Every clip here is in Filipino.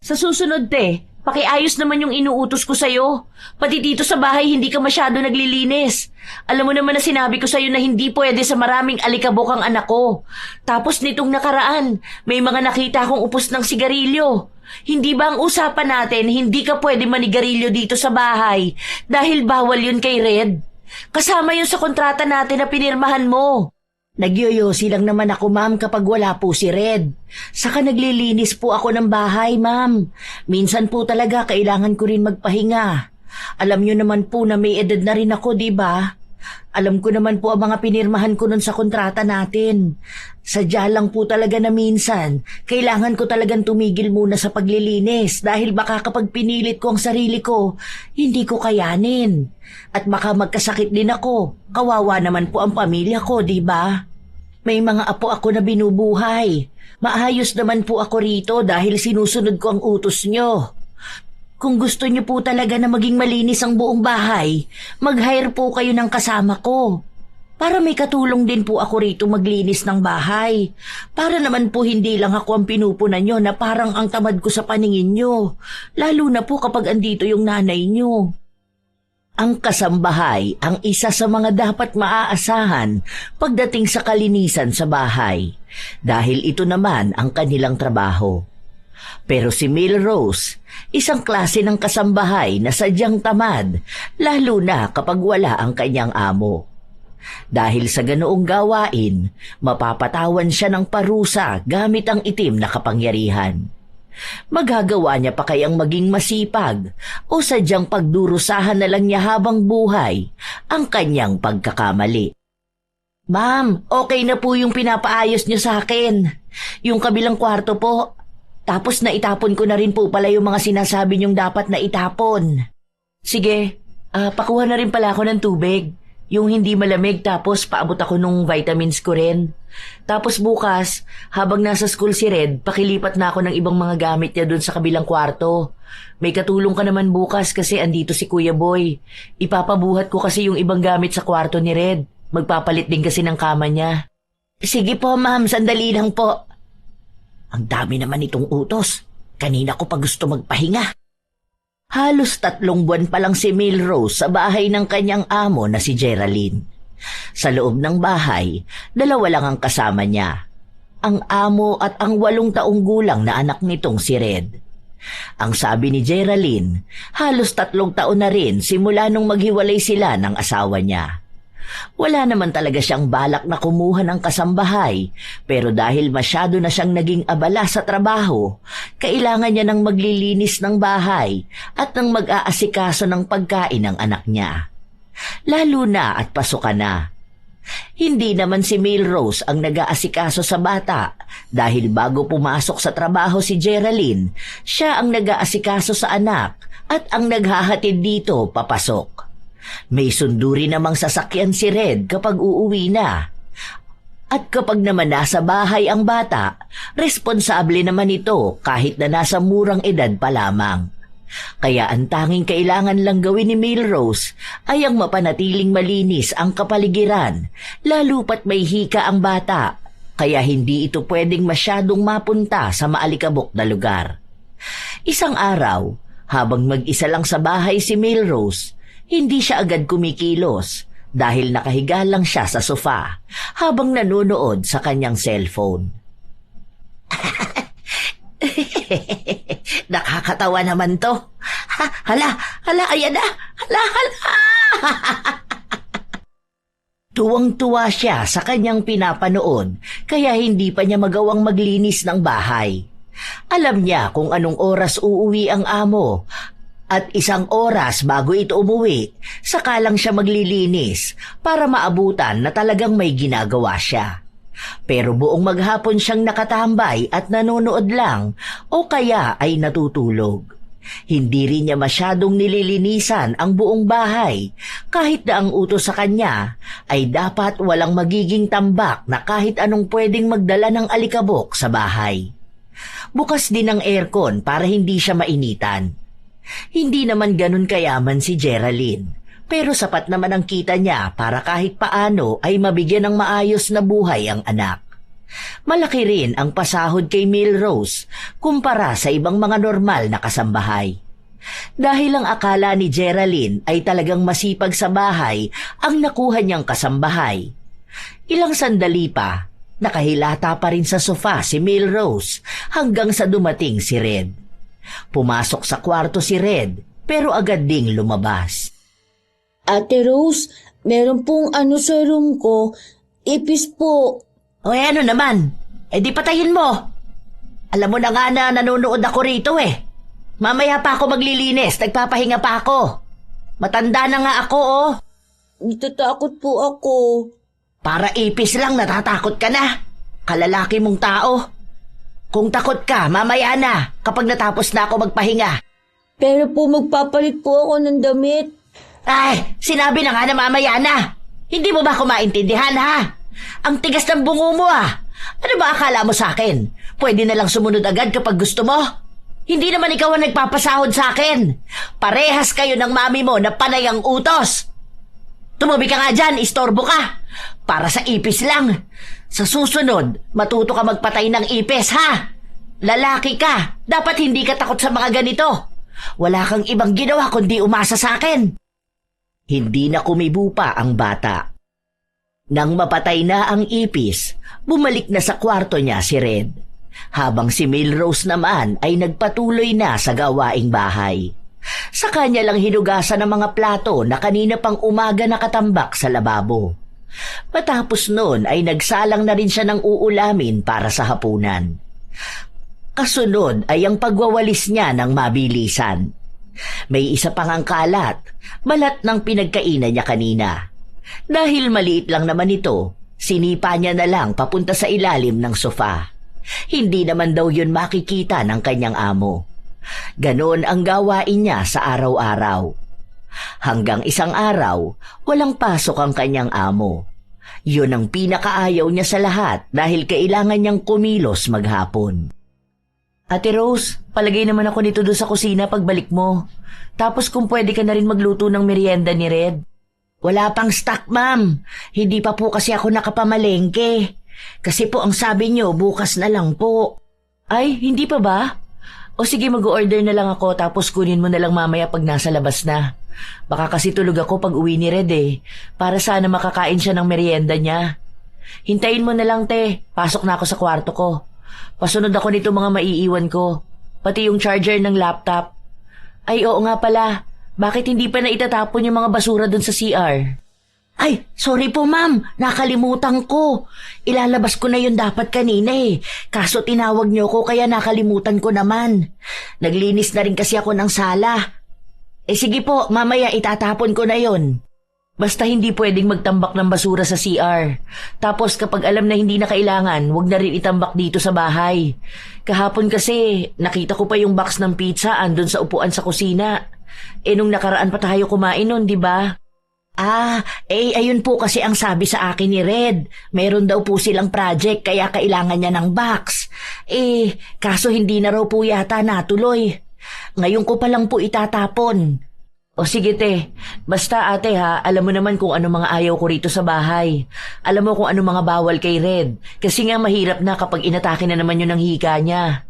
Sa susunod, pakiayos naman yung inuutos ko sa'yo. Pati dito sa bahay, hindi ka masyado naglilinis. Alam mo naman na sinabi ko sa'yo na hindi pwede sa maraming alikabok ang anak ko. Tapos nitong nakaraan, may mga nakita akong upos ng sigarilyo. Hindi ba ang usapan natin, hindi ka pwede manigarilyo dito sa bahay dahil bawal yun kay Red? Kasama yun sa kontrata natin na pinirmahan mo. Nagyoyosi lang naman ako, ma'am, kapag wala po si Red. Saka naglilinis po ako ng bahay, ma'am. Minsan po talaga kailangan ko rin magpahinga. Alam niyo naman po na may edad na rin ako, di ba? Alam ko naman po ang mga pinirmahan ko nun sa kontrata natin. Sadya lang po talaga na minsan, kailangan ko talagang tumigil muna sa paglilinis dahil baka kapag pinilit ko ang sarili ko, hindi ko kayanin. At baka magkasakit din ako. Kawawa naman po ang pamilya ko, di ba? May mga apo ako na binubuhay. Maayos naman po ako rito dahil sinusunod ko ang utos nyo. Kung gusto niyo po talaga na maging malinis ang buong bahay, mag-hire po kayo ng kasama ko. Para may katulong din po ako rito maglinis ng bahay. Para naman po hindi lang ako ang pinupunan nyo na parang ang tamad ko sa paningin nyo. Lalo na po kapag andito yung nanay nyo. Ang kasambahay ang isa sa mga dapat maaasahan pagdating sa kalinisan sa bahay. Dahil ito naman ang kanilang trabaho. Pero si Milrose, isang klase ng kasambahay na sadyang tamad, lalo na kapag wala ang kanyang amo. Dahil sa ganoong gawain, mapapatawan siya ng parusa gamit ang itim na kapangyarihan. Magagawa niya pa kayang maging masipag o sadyang pagdurusahan na lang niya habang buhay ang kanyang pagkakamali. Ma'am, okay na po yung pinapaayos niyo sa akin. Yung kabilang kwarto po. Tapos naitapon ko na rin po pala yung mga sinasabi niyong dapat na itapon. Sige, pakuha na rin pala ako ng tubig. Yung hindi malamig tapos paabot ako nung vitamins ko rin. Tapos bukas, habang nasa school si Red, pakilipat na ako ng ibang mga gamit niya dun sa kabilang kwarto. May katulong ka naman bukas kasi andito si Kuya Boy. Ipapabuhat ko kasi yung ibang gamit sa kwarto ni Red. Magpapalit din kasi ng kama niya. Sige po, ma'am, sandali lang po. Ang dami naman itong utos. Kanina ko pa gusto magpahinga. Halos 3 buwan pa lang si Milrose sa bahay ng kanyang amo na si Geraldine. Sa loob ng bahay, 2 lang ang kasama niya. Ang amo at ang 8 taong gulang na anak nitong si Red. Ang sabi ni Geraldine, halos 3 taon na rin simula nung maghiwalay sila ng asawa niya. Wala naman talaga siyang balak na kumuha ng kasambahay, pero dahil masyado na siyang naging abala sa trabaho, kailangan niya ng maglilinis ng bahay at ng mag-aasikaso ng pagkain ng anak niya. Lalo na at pasukan na. Hindi naman si Milrose ang nag-aasikaso sa bata dahil bago pumasok sa trabaho si Geraldine, siya ang nag-aasikaso sa anak at ang naghahatid dito papasok. May sunduri namang sasakyan si Red kapag uuwi na. At kapag naman nasa bahay ang bata, responsable naman ito kahit na nasa murang edad pa lamang. Kaya ang tanging kailangan lang gawin ni Milrose ay ang mapanatiling malinis ang kapaligiran, lalo pat may hika ang bata, kaya hindi ito pwedeng masyadong mapunta sa maalikabok na lugar. Isang araw, habang mag-isa lang sa bahay si Milrose, hindi siya agad kumikilos dahil nakahiga lang siya sa sofa habang nanonood sa kanyang cellphone. Nakakatawa naman to. Hala, ayan na. Hala. Tuwang-tuwa siya sa kanyang pinapanood kaya hindi pa niya magawang maglinis ng bahay. Alam niya kung anong oras uuwi ang amo. At 1 oras bago ito umuwi, saka lang siya maglilinis para maabutan na talagang may ginagawa siya. Pero buong maghapon siyang nakatambay at nanonood lang o kaya ay natutulog. Hindi rin niya masyadong nililinisan ang buong bahay kahit na ang utos sa kanya ay dapat walang magiging tambak na kahit anong pwedeng magdala ng alikabok sa bahay. Bukas din ang aircon para hindi siya mainitan. Hindi naman ganun kayaman si Geraldine, pero sapat naman ang kita niya para kahit paano ay mabigyan ng maayos na buhay ang anak. Malaki rin ang pasahod kay Milrose kumpara sa ibang mga normal na kasambahay. Dahil ang akala ni Geraldine ay talagang masipag sa bahay ang nakuha niyang kasambahay. Ilang sandali pa, nakahilata pa rin sa sofa si Milrose hanggang sa dumating si Red. Pumasok sa kwarto si Red pero agad ding lumabas. Ate Rose, meron pong ano sa room ko. Ipis po. O ano naman? Di patayin mo. Alam mo na nga na nanonood ako rito eh. Mamaya pa ako maglilinis, nagpapahinga pa ako. Matanda na nga ako oh. Natatakot po ako. Para ipis lang natatakot ka na. Kalalaki mong tao. Kung takot ka, mamaya na kapag natapos na ako magpahinga. Pero po magpapalit po ako ng damit. Ay, sinabi na nga na mamaya na. Hindi mo ba ako maintindihan ha? Ang tigas ng bungo mo ah. Ano ba akala mo sa akin? Pwede na lang sumunod agad kapag gusto mo? Hindi naman ikaw ang nagpapasahod sa akin. Parehas kayo ng mami mo na panay ang utos. Tumabi ka nga dyan, istorbo ka. Para sa ipis lang. Sa susunod, matuto ka magpatay ng ipis ha? Lalaki ka, dapat hindi ka takot sa mga ganito. Wala kang ibang ginawa kundi umasa sa akin. Hindi na kumibo pa ang bata. Nang mapatay na ang ipis, bumalik na sa kwarto niya si Red. Habang si Milrose naman ay nagpatuloy na sa gawaing bahay. Sa kanya lang hinugasan ng mga plato na kanina pang umaga nakatambak sa lababo. Matapos noon ay nagsalang na rin siya ng uulamin para sa hapunan. Kasunod ay ang pagwawalis niya ng mabilisan. May isa pang ang kalat, balat ng pinagkainan niya kanina. Dahil maliit lang naman ito, sinipa niya na lang papunta sa ilalim ng sofa. Hindi naman daw yun makikita ng kanyang amo. Ganon ang gawain niya sa araw-araw. Hanggang isang araw, walang pasok ang kanyang amo. Yun ang pinakaayaw niya sa lahat dahil kailangan niyang kumilos maghapon. Ate Rose, palagay naman ako nito doon sa kusina pagbalik mo. Tapos kung pwede ka na rin magluto ng merienda ni Red. Wala pang stock, ma'am. Hindi pa po kasi ako nakapamalengke. Kasi po ang sabi niyo, bukas na lang po. Ay, hindi pa ba? O sige, mag-order na lang ako tapos kunin mo na lang mamaya pag nasa labas na. Baka kasi tulog ako pag uwi ni Red eh. Para sana makakain siya ng merienda niya. Hintayin mo na lang, te. Pasok na ako sa kwarto ko. Pasunod ako nito mga maiiwan ko. Pati yung charger ng laptop. Ay, oo nga pala. Bakit hindi pa na itatapon yung mga basura dun sa CR? Ay, sorry po ma'am. Nakalimutan ko. Ilalabas ko na yun dapat kanina eh. Kaso tinawag niyo ko kaya nakalimutan ko naman. Naglinis na rin kasi ako ng sala. Sige po, mamaya itatapon ko na yun. Basta hindi pwedeng magtambak ng basura sa CR. Tapos kapag alam na hindi na kailangan, wag na rin itambak dito sa bahay. Kahapon kasi, nakita ko pa yung box ng pizza andun sa upuan sa kusina. Nung nakaraan pa tayo kumain nun, di ba? Ayun po kasi ang sabi sa akin ni Red. Meron daw po silang project kaya kailangan niya ng box. Kaso hindi na raw po yata natuloy. Ngayon ko pa lang po itatapon. O sige te, basta ate ha, alam mo naman kung ano mga ayaw ko rito sa bahay. Alam mo kung ano mga bawal kay Red. Kasi nga mahirap na kapag inatake na naman yun ng hika niya.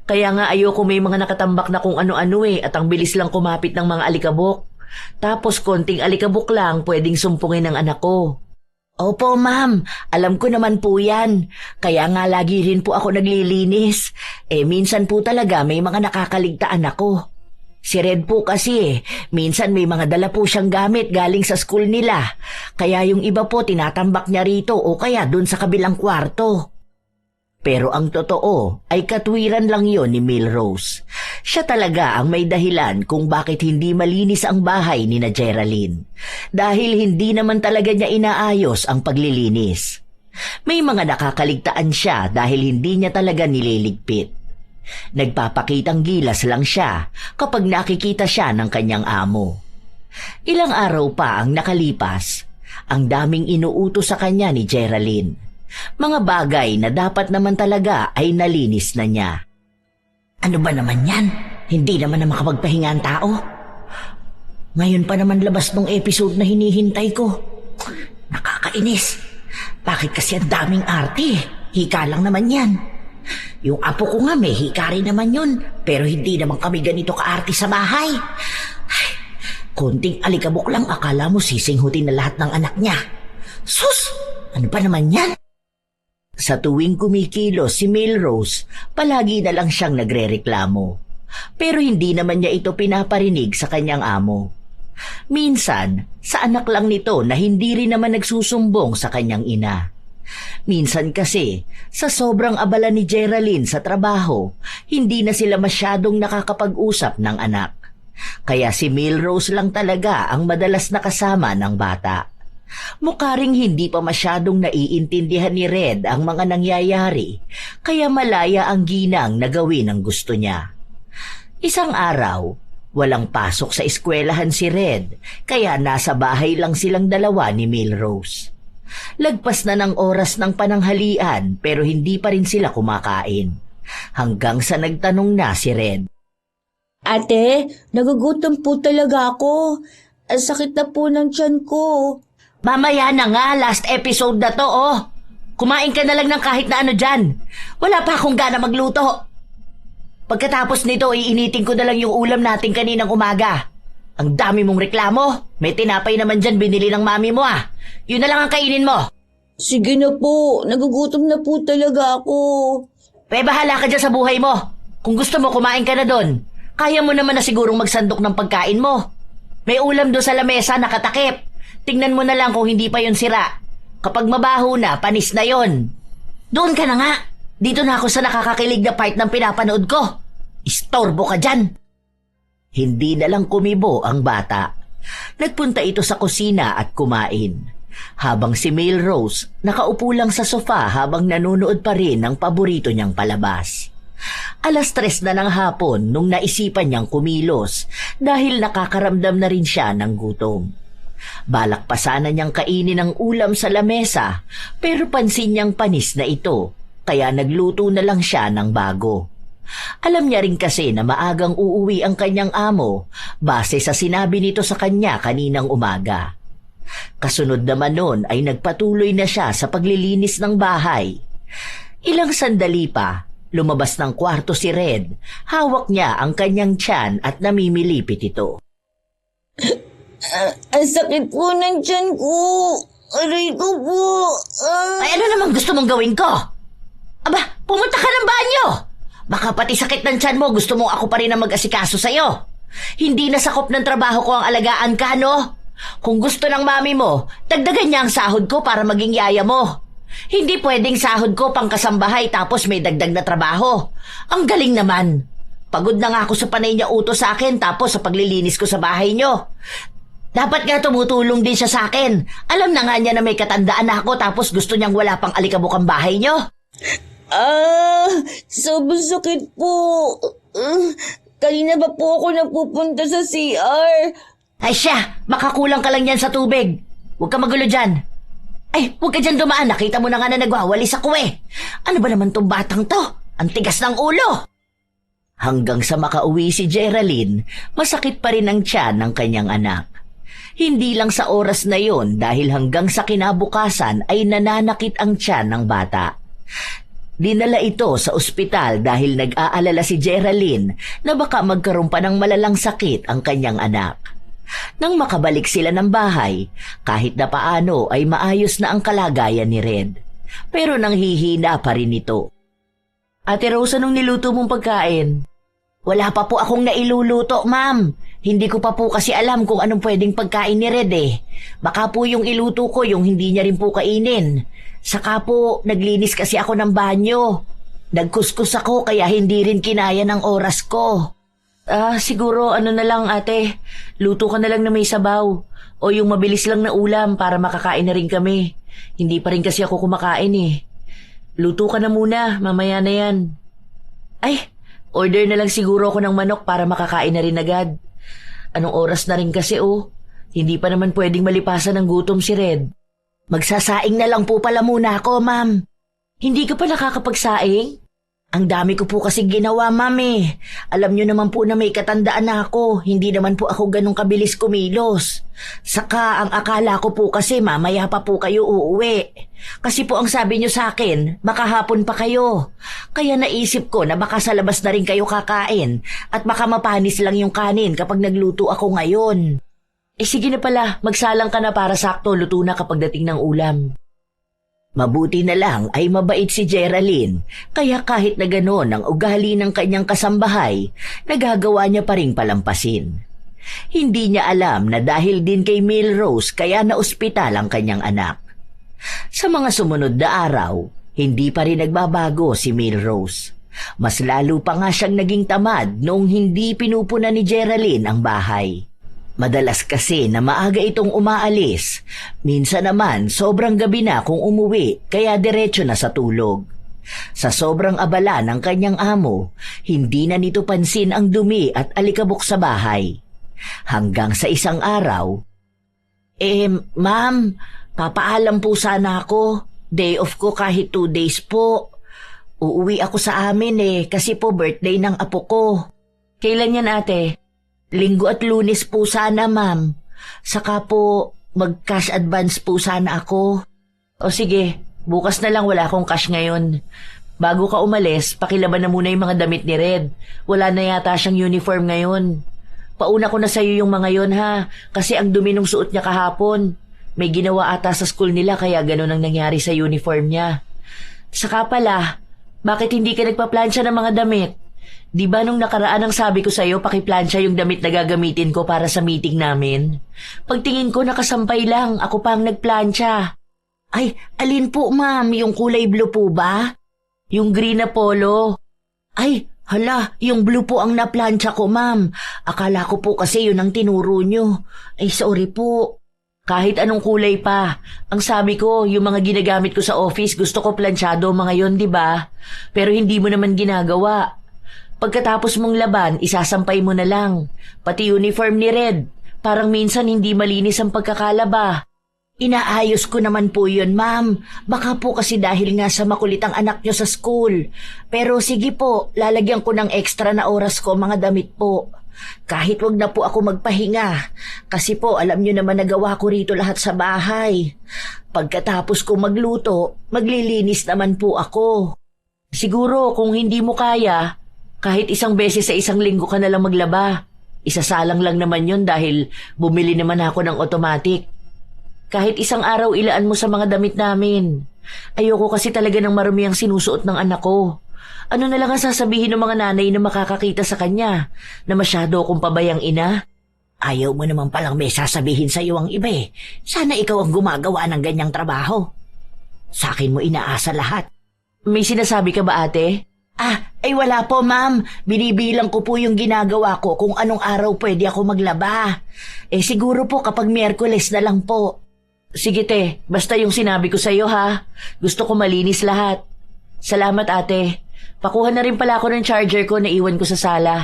Kaya nga ayoko may mga nakatambak na kung ano-ano at ang bilis lang kumapit ng mga alikabok. Tapos konting alikabok lang pwedeng sumpungin ng anak ko. Opo ma'am, alam ko naman po yan. Kaya nga lagi rin po ako naglilinis. Minsan po talaga may mga nakakaligtaan ako. Si Red po kasi minsan may mga dala po siyang gamit galing sa school nila. Kaya yung iba po tinatambak niya rito o kaya dun sa kabilang kwarto. Pero ang totoo ay katwiran lang yon ni Milrose. Siya talaga ang may dahilan kung bakit hindi malinis ang bahay ni na Geraldine. Dahil hindi naman talaga niya inaayos ang paglilinis. May mga nakakaligtaan siya dahil hindi niya talaga nililigpit. Nagpapakitang gilas lang siya kapag nakikita siya ng kanyang amo. Ilang araw pa ang nakalipas, ang daming inuutos sa kanya ni Geraldine. Mga bagay na dapat naman talaga ay nalinis na niya. Ano ba naman yan? Hindi naman na makapagpahinga ang tao. Ngayon pa naman labas ng episode na hinihintay ko. Nakakainis. Bakit kasi ang daming arte? hika lang naman yan. Yung apo ko nga may hika rin naman yun, pero hindi naman kami ganito kaarte sa bahay. Ay, konting alikabok lang akala mo sisinghutin na lahat ng anak niya. Sus! Ano ba naman yan? Sa tuwing kumikilos si Melrose, palagi na lang siyang nagrereklamo. Pero hindi naman niya ito pinaparinig sa kanyang amo. Minsan, sa anak lang nito na hindi rin naman nagsusumbong sa kanyang ina. Minsan kasi, sa sobrang abala ni Geraldine sa trabaho, hindi na sila masyadong nakakapag-usap ng anak. Kaya si Melrose lang talaga ang madalas nakasama ng bata. Mukha ring hindi pa masyadong naiintindihan ni Red ang mga nangyayari, kaya malaya ang ginang na gawin ang gusto niya. Isang araw, walang pasok sa eskwelahan si Red, kaya nasa bahay lang silang dalawa ni Melrose. Lagpas na ng oras ng pananghalian pero hindi pa rin sila kumakain. Hanggang sa nagtanong na si Red. Ate, nagugutom po talaga ako. Ang sakit na po ng tiyan ko. Mamaya na nga, last episode na to oh. Kumain ka na lang ng kahit na ano dyan. Wala pa akong gana magluto. Pagkatapos nito, iinitin ko na lang yung ulam natin kaninang umaga. Ang dami mong reklamo. May tinapay naman dyan binili ng mami mo ah. Yun na lang ang kainin mo. Sige na po, nagugutom na po talaga ako. Bahala ka dyan sa buhay mo. Kung gusto mo, kumain ka na doon. Kaya mo naman na sigurong magsandok ng pagkain mo. May ulam doon sa lamesa nakatakip. Tingnan mo na lang kung hindi pa yon sira. Kapag mabaho na, panis na yon. Doon ka na nga. Dito na ako sa nakakakilig na part ng pinapanood ko. Istorbo ka dyan. Hindi na lang kumibo ang bata. Nagpunta ito sa kusina at kumain. Habang si Melrose nakaupo lang sa sofa habang nanonood pa rin ng paborito niyang palabas. 3:00 na ng hapon nung naisipan niyang kumilos dahil nakakaramdam na rin siya ng gutom. Balak pa sana niyang kainin ang ulam sa lamesa pero pansin niyang panis na ito kaya nagluto na lang siya ng bago. Alam niya rin kasi na maagang uuwi ang kanyang amo base sa sinabi nito sa kanya kaninang umaga. Kasunod naman nun ay nagpatuloy na siya sa paglilinis ng bahay. Ilang sandali pa, lumabas ng kwarto si Red. Hawak niya ang kanyang tiyan at namimilipit ito. Ang sakit po ng tiyan ko. Aray ko po. Ay ano namang gusto mong gawin ko? Aba, pumunta ka ng banyo! Baka pati sakit ng tiyan mo gusto mong ako pa rin ang mag-asikaso sa'yo. Hindi na sakop ng trabaho ko ang alagaan ka, no? Kung gusto ng mami mo, dagdagan niya ang sahod ko para maging yaya mo. Hindi pwedeng sahod ko pang kasambahay tapos may dagdag na trabaho. Ang galing naman. Pagod na nga ako sa panay niya utos sa akin tapos sa paglilinis ko sa bahay niyo. Dapat nga tumutulong din siya sa akin. Alam na nga niya na may katandaan na ako tapos gusto niyang wala pang alikabok ang bahay niyo. Sobrang sakit po. Kanina ba po ako napupunta sa CR? Ay siya, makakulang ka lang yan sa tubig. Huwag ka magulo dyan. Ay, huwag ka dyan dumaan. Nakita mo na nga na nagwawalis ako eh. Ano ba naman tong batang to? Ang tigas ng ulo. Hanggang sa makauwi si Geraldine, masakit pa rin ang tiyan ng kanyang anak. Hindi lang sa oras na yon dahil hanggang sa kinabukasan ay nananakit ang tiyan ng bata. Dinala ito sa ospital dahil nag-aalala si Geraldine na baka magkaroon pa ng malalang sakit ang kanyang anak. Nang makabalik sila ng bahay, kahit na paano ay maayos na ang kalagayan ni Red. Pero nanghihina pa rin ito. Ate Rose, anong niluto mong pagkain? Wala pa po akong nailuluto, ma'am. Hindi ko pa po kasi alam kung anong pwedeng pagkain ni Red eh. Baka po yung iluto ko yung hindi niya rin po kainin. Saka po, naglinis kasi ako ng banyo. Nagkuskus ako kaya hindi rin kinaya ng oras ko. Siguro ano na lang ate, luto ka na lang na may sabaw. O yung mabilis lang na ulam para makakain na rin kami. Hindi pa rin kasi ako kumakain eh. Luto ka na muna, mamaya na yan. Ay, order na lang siguro ako ng manok para makakain na rin agad. Anong oras na rin kasi hindi pa naman pwedeng malipasan ng gutom si Red. Magsasaing na lang po pala muna ako, ma'am. Hindi ka pa nakakapagsaing? Ang dami ko po kasi ginawa, mami. Alam nyo naman po na may katandaan na ako. Hindi naman po ako ganun kabilis kumilos. Saka ang akala ko po kasi mamaya pa po kayo uuwi. Kasi po ang sabi nyo sa akin, makahapon pa kayo. Kaya naisip ko na baka sa labas na rin kayo kakain at baka mapanis lang yung kanin kapag nagluto ako ngayon. Sige na pala, magsalang ka na para sakto luto na kapag dating ng ulam. Mabuti na lang ay mabait si Geraldine, kaya kahit na gano'n ang ugali ng kanyang kasambahay, nagagawa niya pa ring palampasin. Hindi niya alam na dahil din kay Milrose kaya naospital ang kanyang anak. Sa mga sumunod na araw, hindi pa rin nagbabago si Milrose. Mas lalo pa nga siyang naging tamad noong hindi pinupuna ni Geraldine ang bahay. Madalas kasi na maaga itong umaalis. Minsan naman sobrang gabi na kung umuwi kaya diretso na sa tulog. Sa sobrang abala ng kanyang amo, hindi na nito pansin ang dumi at alikabok sa bahay. Hanggang sa isang araw, ma'am, papaalam po sana ako. Day off ko kahit 2 days po. Uuwi ako sa amin kasi po birthday ng apo ko. Kailan yan, ate? Linggo at Lunes po sana, ma'am. Saka po, mag-cash advance po sana ako. O sige, bukas na lang, wala akong cash ngayon. Bago ka umalis, pakilaban na muna yung mga damit ni Red. Wala na yata siyang uniform ngayon. Pauna ko na sa'yo yung mga yon ha, kasi ang dumi ng suot niya kahapon. May ginawa ata sa school nila kaya ganun ang nangyari sa uniform niya. Saka pala, bakit hindi ka nagpa-plansya ng mga damit? Di ba nung nakaraan ang sabi ko sa'yo, pakiplansya yung damit na gagamitin ko para sa meeting namin? Pagtingin ko nakasampay lang, ako pa ang nagplansya. Ay, alin po ma'am, yung kulay blue po ba? Yung green na polo. Ay, hala, yung blue po ang naplansya ko ma'am. Akala ko po kasi yun ang tinuro nyo. Ay, sorry po. Kahit anong kulay pa. Ang sabi ko, yung mga ginagamit ko sa office, gusto ko plansyado mga yon, di ba? Pero hindi mo naman ginagawa. Pagkatapos mong laban, isasampay mo na lang. Pati uniform ni Red. Parang minsan hindi malinis ang pagkakalaba. Inaayos ko naman po yun, ma'am. Baka po kasi dahil nga sa makulit ang anak nyo sa school. Pero sige po, lalagyan ko ng extra na oras ko mga damit po. Kahit wag na po ako magpahinga. Kasi po, alam nyo naman nagawa ko rito lahat sa bahay. Pagkatapos ko magluto, maglilinis naman po ako. Siguro kung hindi mo kaya, kahit isang beses sa isang linggo ka na lang maglaba. Isasalang lang naman yon dahil bumili naman ako ng automatic. Kahit isang araw ilaan mo sa mga damit namin. Ayoko kasi talaga ng marumi ang sinusuot ng anak ko. Ano na lang ang sasabihin ng mga nanay na makakakita sa kanya? Na masyado akong pabayang ina? Ayaw mo naman palang may sasabihin sa iyo ang iba eh. Sana ikaw ang gumagawa ng ganyang trabaho. Sa akin mo inaasa lahat. May sinasabi ka ba, ate? Ay wala po ma'am. Binibilang ko po yung ginagawa ko kung anong araw pwede ako maglaba. Siguro po kapag Miyerkules na lang po. Sige te, basta yung sinabi ko sa'yo ha. Gusto ko malinis lahat. Salamat ate. Pakuha na rin pala ako ng charger ko na iwan ko sa sala.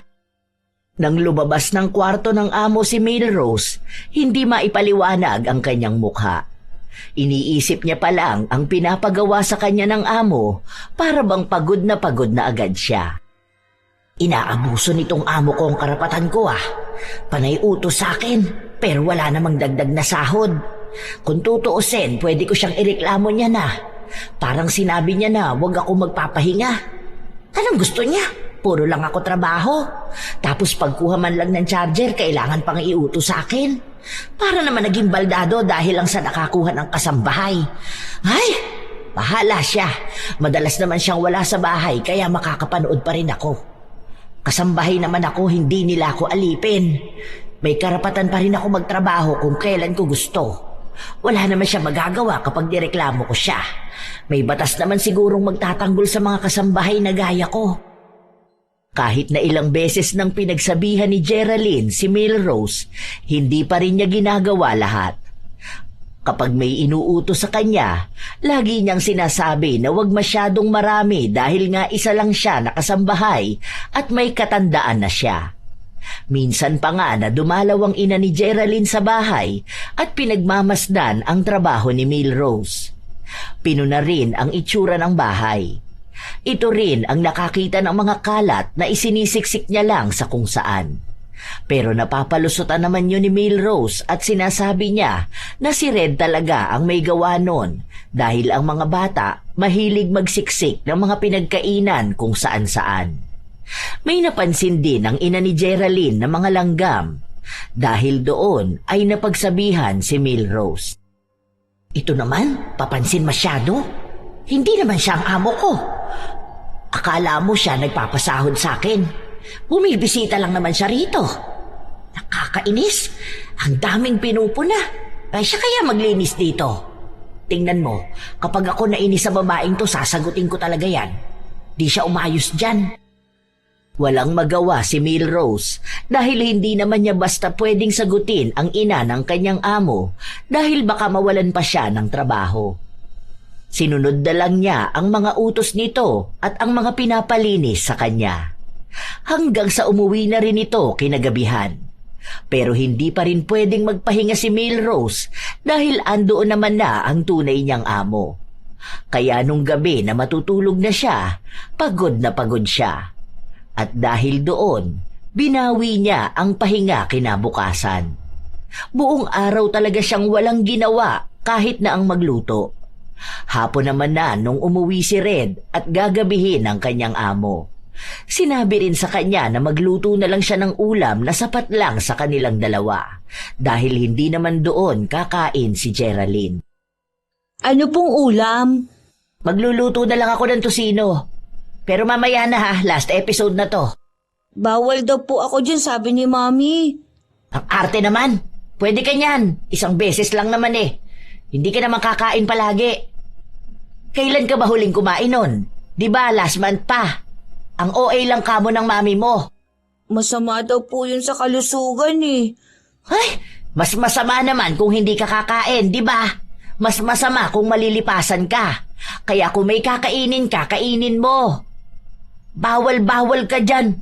Nang lumabas ng kwarto ng amo si Milrose, hindi maipaliwanag ang kanyang mukha. Iniisip niya pa lang ang pinapagawa sa kanya ng amo para bang pagod na agad siya. Inaabuso nitong amo ko ang karapatan ko Panay utos sa akin pero wala namang dagdag na sahod. Kung tutuusin, pwede ko siyang ireklamo niya na. Parang sinabi niya na huwag ako magpapahinga. Anong gusto niya? Puro lang ako trabaho. Tapos pagkuha man lang ng charger, kailangan pang iutos sa akin. Para naman naging baldado dahil lang sa nakakuha ng kasambahay. Ay, bahala siya. Madalas naman siyang wala sa bahay kaya makakapanood pa rin ako. Kasambahay naman ako, hindi nila ako alipin. May karapatan pa rin ako magtrabaho kung kailan ko gusto. Wala naman siya magagawa kapag nireklamo ko siya. May batas naman sigurong magtatanggol sa mga kasambahay na gaya ko. Kahit na ilang beses nang pinagsabihan ni Geraldine si Milrose, hindi pa rin niya ginagawa lahat. Kapag may inuutos sa kanya, lagi niyang sinasabi na huwag masyadong marami dahil nga isa lang siya na kasambahay at may katandaan na siya. Minsan pa nga na dumalaw ang ina ni Geraldine sa bahay at pinagmamasdan ang trabaho ni Milrose. Pinuna rin ang itsura ng bahay. Ito rin ang nakakita ng mga kalat na isinisiksik niya lang sa kung saan. Pero napapalusutan naman yun ni Milrose at sinasabi niya na si Red talaga ang may gawa nun dahil ang mga bata mahilig magsiksik ng mga pinagkainan kung saan-saan. May napansin din ang ina ni Geraldine na mga langgam. Dahil doon ay napagsabihan si Milrose. Ito naman, papansin masyado. Hindi naman siya ang amo ko. Akala mo siya nagpapasahod sa akin. Bumibisita lang naman siya rito. Nakakainis. Ang daming pinupuna. Ay siya kaya maglinis dito. Tingnan mo, kapag ako nainis sa babaeng to, sasagutin ko talaga yan. Di siya umayos dyan. Walang magawa si Milrose dahil hindi naman niya basta pwedeng sagutin ang ina ng kanyang amo dahil baka mawalan pa siya ng trabaho. Sinunod na lang niya ang mga utos nito at ang mga pinapalinis sa kanya. Hanggang sa umuwi na rin ito kinagabihan. Pero hindi pa rin pwedeng magpahinga si Milrose dahil andoon naman na ang tunay niyang amo. Kaya nung gabi na matutulog na siya, pagod na pagod siya. At dahil doon, binawi niya ang pahinga kinabukasan. Buong araw talaga siyang walang ginawa kahit na ang magluto. Hapon naman na nung umuwi si Red at gagabihin ang kanyang amo. Sinabi rin sa kanya na magluto na lang siya ng ulam na sapat lang sa kanilang dalawa dahil hindi naman doon kakain si Geraldine. Ano pong ulam? Magluluto na lang ako ng tosino. Pero mamaya na ha, last episode na to. Bawal daw po ako dyan, sabi ni Mami. Ang arte naman. Pwede ka niyan. Isang beses lang naman eh. Hindi ka naman kakain palagi. Kailan ka ba huling kumain nun? Di ba last month pa? Ang OA lang kamo ng mami mo. Masama daw po yun sa kalusugan eh. Ay, mas masama naman kung hindi ka kakain, di ba? Mas masama kung malilipasan ka. Kaya kung may kakainin ka, kainin mo. Bawal-bawal ka dyan.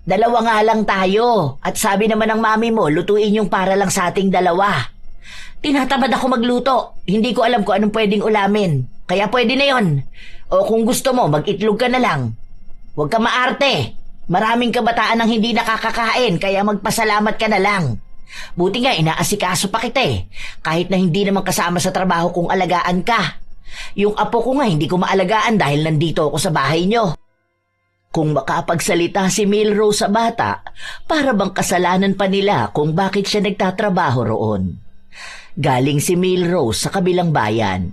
Dalawa nga lang tayo. At sabi naman ng mami mo, lutuin yung para lang sa ating dalawa. Tinatamad ako magluto. Hindi ko alam kung anong pwedeng ulamin. Kaya pwede na yon. O kung gusto mo, mag-itlog ka na lang. Huwag ka maarte. Maraming kabataan ang hindi nakakakain, kaya magpasalamat ka na lang. Buti nga, inaasikaso pa kita eh. Kahit na hindi naman kasama sa trabaho kung alagaan ka. Yung apo ko nga hindi ko maalagaan dahil nandito ako sa bahay nyo. Kung makapagsalita si Milrose sa bata, para bang kasalanan pa nila kung bakit siya nagtatrabaho roon. Galing si Milrose sa kabilang bayan.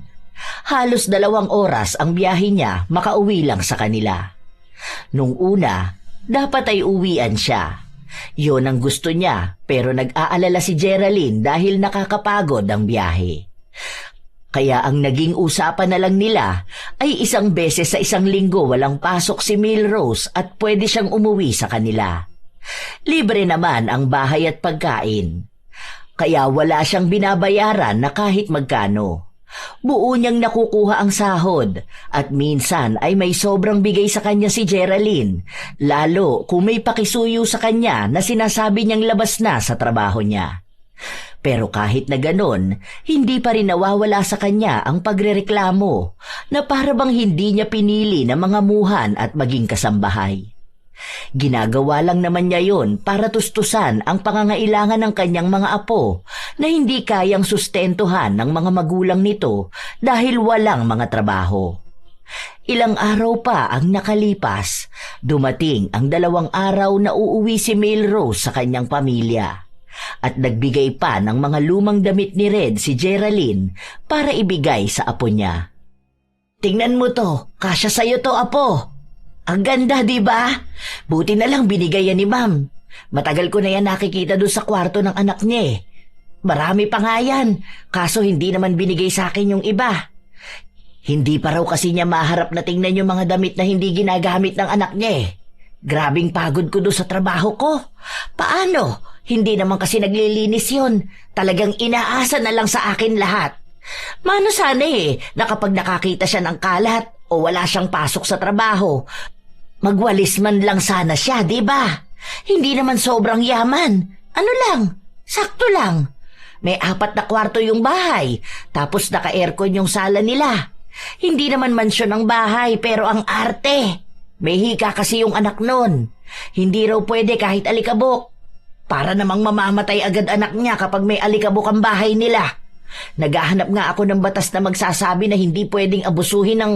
Halos 2 oras ang biyahe niya makauwi lang sa kanila. Nung una, dapat ay uwian siya. Yon ang gusto niya pero nag-aalala si Geraldine dahil nakakapagod ang biyahe. Kaya ang naging usapan na lang nila ay 1 beses sa 1 linggo walang pasok si Milrose at pwede siyang umuwi sa kanila. Libre naman ang bahay at pagkain. Kaya wala siyang binabayaran na kahit magkano. Buo niyang nakukuha ang sahod at minsan ay may sobrang bigay sa kanya si Geraldine, lalo kung may pakisuyo sa kanya na sinasabi niyang labas na sa trabaho niya. Pero kahit na ganon, hindi pa rin nawawala sa kanya ang pagrereklamo na para bang hindi niya pinili na mga muhan at maging kasambahay. Ginagawa lang naman niya yon para tustusan ang pangangailangan ng kanyang mga apo na hindi kayang sustentuhan ng mga magulang nito dahil walang mga trabaho. Ilang araw pa ang nakalipas, dumating ang 2 araw na uuwi si Milrose sa kanyang pamilya. At nagbigay pa ng mga lumang damit ni Red si Geraldine para ibigay sa apo niya. Tingnan mo to, kasya sa'yo to apo. Ang ganda, di ba? Buti na lang binigay yan ni Ma'am. Matagal ko na yan nakikita doon sa kwarto ng anak niya eh. Marami pa nga yan, kaso hindi naman binigay sa akin yung iba. Hindi pa raw kasi niya maharap na tingnan yung mga damit na hindi ginagamit ng anak niya eh. Grabing pagod ko doon sa trabaho ko. Paano? Hindi naman kasi naglilinis yun. Talagang inaasa na lang sa akin lahat. Mano sana eh, na kapag nakakita siya ng kalat o wala siyang pasok sa trabaho, magwalis man lang sana siya, di ba? Hindi naman sobrang yaman. Ano lang, sakto lang. May 4 na kwarto yung bahay, tapos naka-aircon yung sala nila. Hindi naman mansyon ang bahay, pero ang arte. May hika kasi yung anak nun. Hindi raw pwede kahit alikabok. Para namang mamamatay agad anak niya kapag may alikabok ang bahay nila. Naghahanap nga ako ng batas na magsasabi na hindi pwedeng abusuhin ng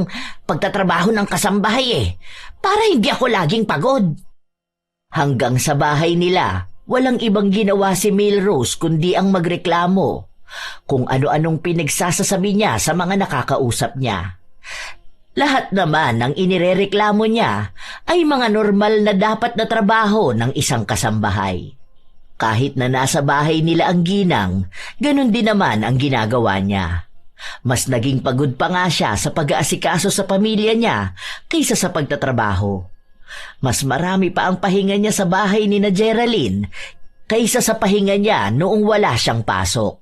pagtatrabaho ng kasambahay para hindi ako laging pagod. Hanggang sa bahay nila, walang ibang ginawa si Milrose kundi ang magreklamo kung ano-anong pinagsasasabi niya sa mga nakakausap niya. Lahat naman ng inirereklamo niya ay mga normal na dapat na trabaho ng isang kasambahay. Kahit na nasa bahay nila ang ginang, ganun din naman ang ginagawa niya. Mas naging pagod pa nga siya sa pag-aasikaso sa pamilya niya kaysa sa pagtatrabaho. Mas marami pa ang pahinga niya sa bahay ni na Geraldine kaysa sa pahinga niya noong wala siyang pasok.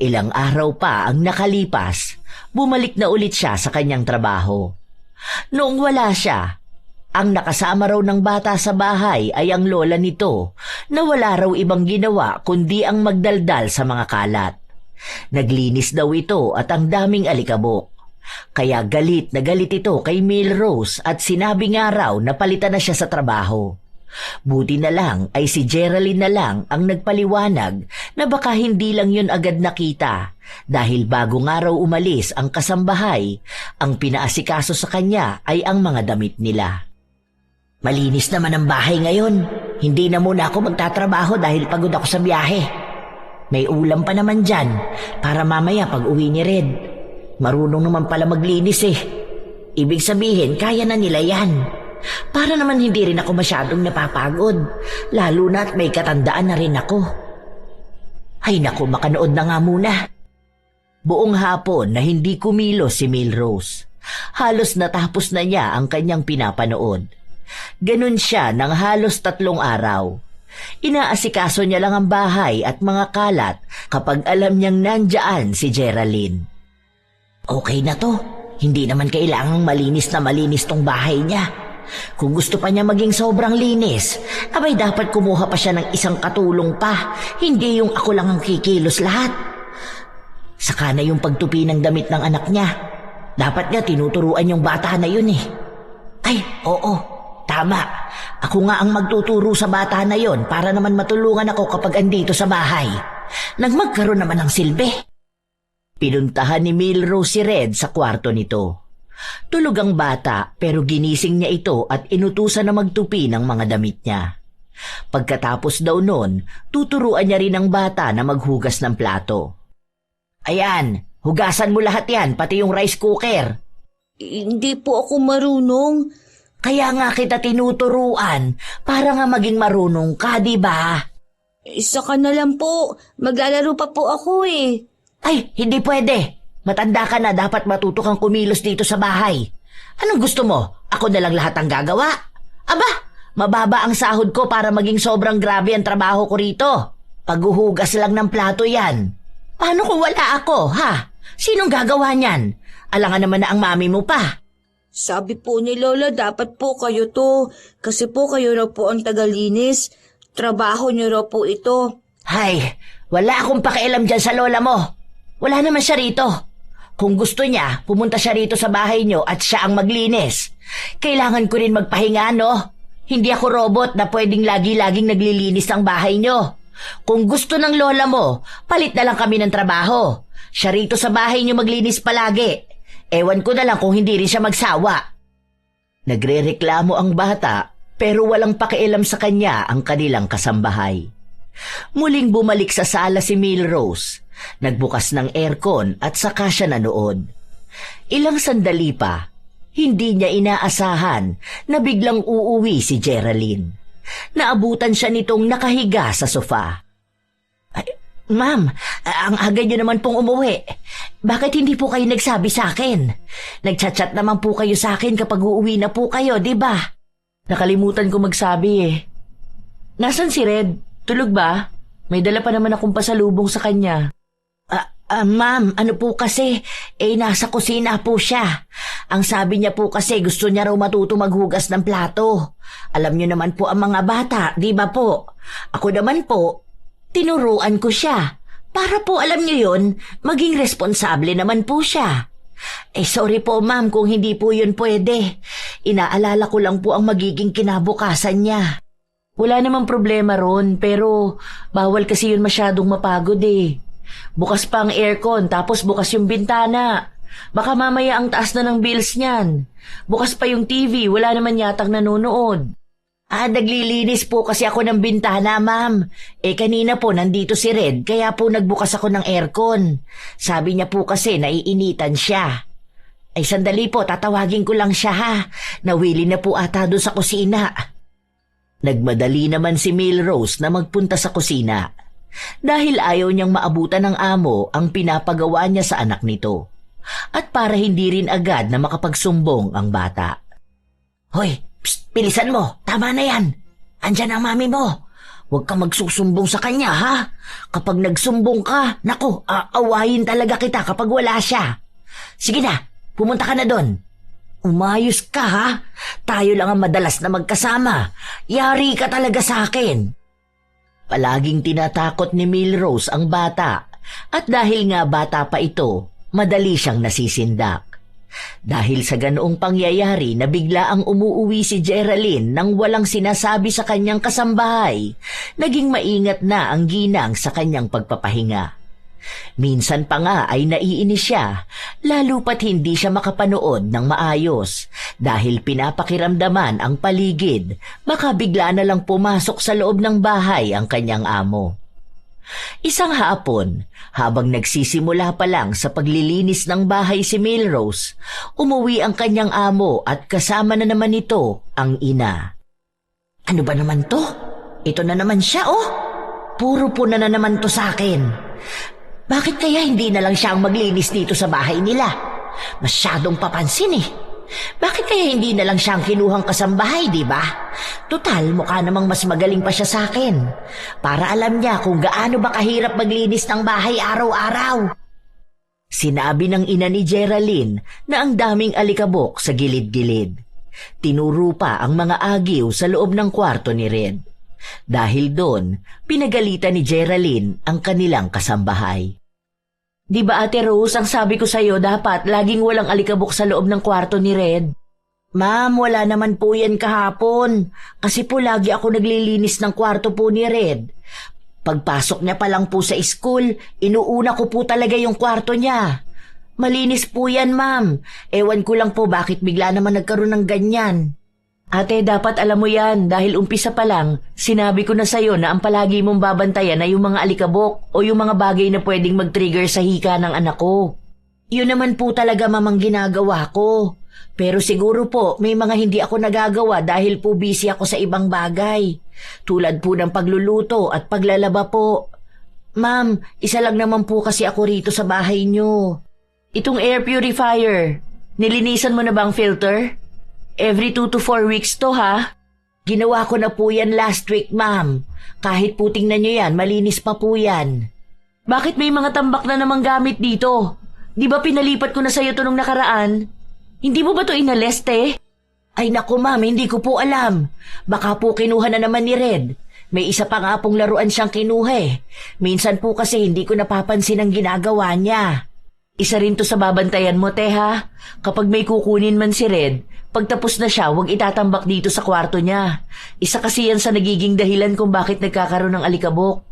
Ilang araw pa ang nakalipas, bumalik na ulit siya sa kanyang trabaho. Noong wala siya, ang nakasama raw ng bata sa bahay ay ang lola nito na wala raw ibang ginawa kundi ang magdaldal sa mga kalat. Naglinis daw ito at ang daming alikabok. Kaya galit na galit ito kay Milrose at sinabi nga raw na palitan na siya sa trabaho. Buti na lang ay si Geraldine na lang ang nagpaliwanag na baka hindi lang yun agad nakita dahil bago nga raw umalis ang kasambahay, ang pinaasikaso sa kanya ay ang mga damit nila. Malinis naman ang bahay ngayon. Hindi na muna ako magtatrabaho dahil pagod ako sa biyahe. May ulam pa naman dyan para mamaya pag uwi ni Red. Marunong naman pala maglinis Ibig sabihin, kaya na nila yan. Para naman hindi rin ako masyadong napapagod, lalo na at may katandaan na rin ako. Ay naku, makanood na nga muna. Buong hapon na hindi kumilos si Milrose. Halos natapos na niya ang kanyang pinapanood. Ganun siya ng halos 3 araw. Inaasikaso niya lang ang bahay at mga kalat kapag alam niyang nandyan si Geraldine. Okay na to. Hindi naman kailangang malinis na malinis tong bahay niya. Kung gusto pa niya maging sobrang linis, abay dapat kumuha pa siya ng isang katulong pa, hindi yung ako lang ang kikilos lahat. Saka na yung pagtupi ng damit ng anak niya. Dapat nga tinuturuan yung bata na yun Ay, oo. Tama, ako nga ang magtuturo sa bata na yon para naman matulungan ako kapag andito sa bahay. Nang magkaroon naman ng silbi. Pinuntahan ni Milrose si Red sa kwarto nito. Tulog ang bata pero ginising niya ito at inutusan na magtupi ng mga damit niya. Pagkatapos daw nun, tuturuan niya rin ang bata na maghugas ng plato. Ayan, hugasan mo lahat yan, pati yung rice cooker. Hindi po ako marunong. Kaya nga kita tinuturuan para nga maging marunong ka, di ba? Isa ka na lang po. Maglalaro pa po ako Ay, hindi pwede. Matanda ka na, dapat matuto kang kumilos dito sa bahay. Anong gusto mo? Ako na lang lahat ang gagawa? Aba, mababa ang sahod ko para maging sobrang grabe ang trabaho ko rito. Paghuhugas lang ng plato yan. Paano kung wala ako, ha? Sinong gagawa niyan? Alangan naman na ang mami mo pa. Sabi po ni Lola, dapat po kayo to. Kasi po kayo raw po ang tagalinis. Trabaho niyo raw po ito. Hay, wala akong pakialam dyan sa lola mo. Wala naman siya rito. Kung gusto niya, pumunta siya rito sa bahay niyo at siya ang maglinis. Kailangan ko rin magpahinga, no? Hindi ako robot na pwedeng lagi-laging naglilinis ng bahay niyo. Kung gusto ng lola mo, palit na lang kami ng trabaho. Siya rito sa bahay niyo maglinis palagi. Ewan ko na lang kung hindi rin siya magsawa. Nagrereklamo ang bata pero walang pakialam sa kanya ang kanilang kasambahay. Muling bumalik sa sala si Milrose. Nagbukas ng aircon at saka siya nanood. Ilang sandali pa, hindi niya inaasahan na biglang uuwi si Geraldine. Naabutan siya nitong nakahiga sa sofa. Ma'am, ang aga niyo naman pong umuwi. Bakit hindi po kayo nagsabi sa akin? Nagchat-chat naman po kayo sa akin kapag uuwi na po kayo, di ba? Nakalimutan ko magsabi Nasaan si Red? Tulog ba? May dala pa naman akong pasalubong sa kanya. Ma'am, ano po kasi? Nasa kusina po siya. Ang sabi niya po kasi gusto niya raw matuto maghugas ng plato. Alam niyo naman po ang mga bata, di ba po? Ako naman po, tinuruan ko siya. Para po alam niyo yun, maging responsable naman po siya. Sorry po ma'am kung hindi po yun pwede. Inaalala ko lang po ang magiging kinabukasan niya. Wala namang problema ron, pero bawal kasi yun masyadong mapagod eh. Bukas pa ang aircon, tapos bukas yung bintana. Baka mamaya ang taas na ng bills niyan. Bukas pa yung TV, wala naman yatang nanonood. Naglilinis po kasi ako ng bintana, ma'am. Kanina po nandito si Red, kaya po nagbukas ako ng aircon. Sabi niya po kasi naiinitan siya. Sandali po, tatawagin ko lang siya ha. Nawili na po ata doon sa kusina. Nagmadali naman si Milrose na magpunta sa kusina. Dahil ayaw niyang maabutan ng amo ang pinapagawa niya sa anak nito. At para hindi rin agad na makapagsumbong ang bata. Hoy, psst, bilisan mo, tama na yan. Andyan ang mami mo. Huwag kang magsusumbong sa kanya ha. Kapag nagsumbong ka, naku, aawayin talaga kita kapag wala siya. Sige na, pumunta ka na doon. Umayos ka ha. Tayo lang ang madalas na magkasama. Yari ka talaga sa akin. Palaging tinatakot ni Milrose ang bata. At dahil nga bata pa ito, madali siyang nasisindak. Dahil sa ganoong pangyayari na bigla ang umuuwi si Geraldine nang walang sinasabi sa kanyang kasambahay, naging maingat na ang ginang sa kanyang pagpapahinga. Minsan pa nga ay naiinis siya, lalo pat hindi siya makapanood ng maayos dahil pinapakiramdaman ang paligid, baka bigla na lang pumasok sa loob ng bahay ang kanyang amo. Isang hapon, habang nagsisimula pa lang sa paglilinis ng bahay si Milrose, umuwi ang kanyang amo at kasama na naman ito ang ina. Ano ba naman to? Ito na naman siya oh. Puro puna na naman to sa akin. Bakit kaya hindi na lang siya ang maglinis dito sa bahay nila? Masyadong papansin eh. Bakit kaya hindi na lang siya ang kinuhang kasambahay, di ba? Total, mukha namang mas magaling pa siya sa akin. Para alam niya kung gaano ba kahirap maglinis ng bahay araw-araw. Sinabi ng ina ni Geraldine na ang daming alikabok sa gilid-gilid. Tinuro pa ang mga agiw sa loob ng kwarto ni Red. Dahil doon, pinagalitan ni Geraldine ang kanilang kasambahay. Di ba Ate Rose, ang sabi ko sa'yo dapat laging walang alikabok sa loob ng kwarto ni Red? Ma'am, wala naman po yan kahapon. Kasi po lagi ako naglilinis ng kwarto po ni Red. Pagpasok niya pa lang po sa school, inuuna ko po talaga yung kwarto niya. Malinis po yan, ma'am. Ewan ko lang po bakit bigla naman nagkaroon ng ganyan. Ate, dapat alam mo yan dahil umpisa pa lang, sinabi ko na sa'yo na ang palagi mong babantayan ay yung mga alikabok o yung mga bagay na pwedeng mag-trigger sa hika ng anak ko. Yun naman po talaga mamang ginagawa ko. Pero siguro po may mga hindi ako nagagawa dahil po busy ako sa ibang bagay. Tulad po ng pagluluto at paglalaba po. Ma'am, isa lang naman po kasi ako rito sa bahay nyo. Itong air purifier, nilinisan mo na bang filter? Every 2 to 4 weeks to ha? Ginawa ko na po yan last week, ma'am. Kahit po tingnan nyo yan, malinis pa po yan. Bakit may mga tambak na namang gamit dito? Di ba pinalipat ko na sa'yo to nung nakaraan? Hindi mo ba to inaleste? Ay naku ma'am, hindi ko po alam. Baka po kinuha na naman ni Red. May isa pa nga pong laruan siyang kinuha eh. Minsan po kasi hindi ko napapansin ang ginagawa niya. Isa rin to sa babantayan mo, Teha. Kapag may kukunin man si Red, pagtapos na siya, huwag itatambak dito sa kwarto niya. Isa kasi yan sa nagiging dahilan kung bakit nagkakaroon ng alikabok.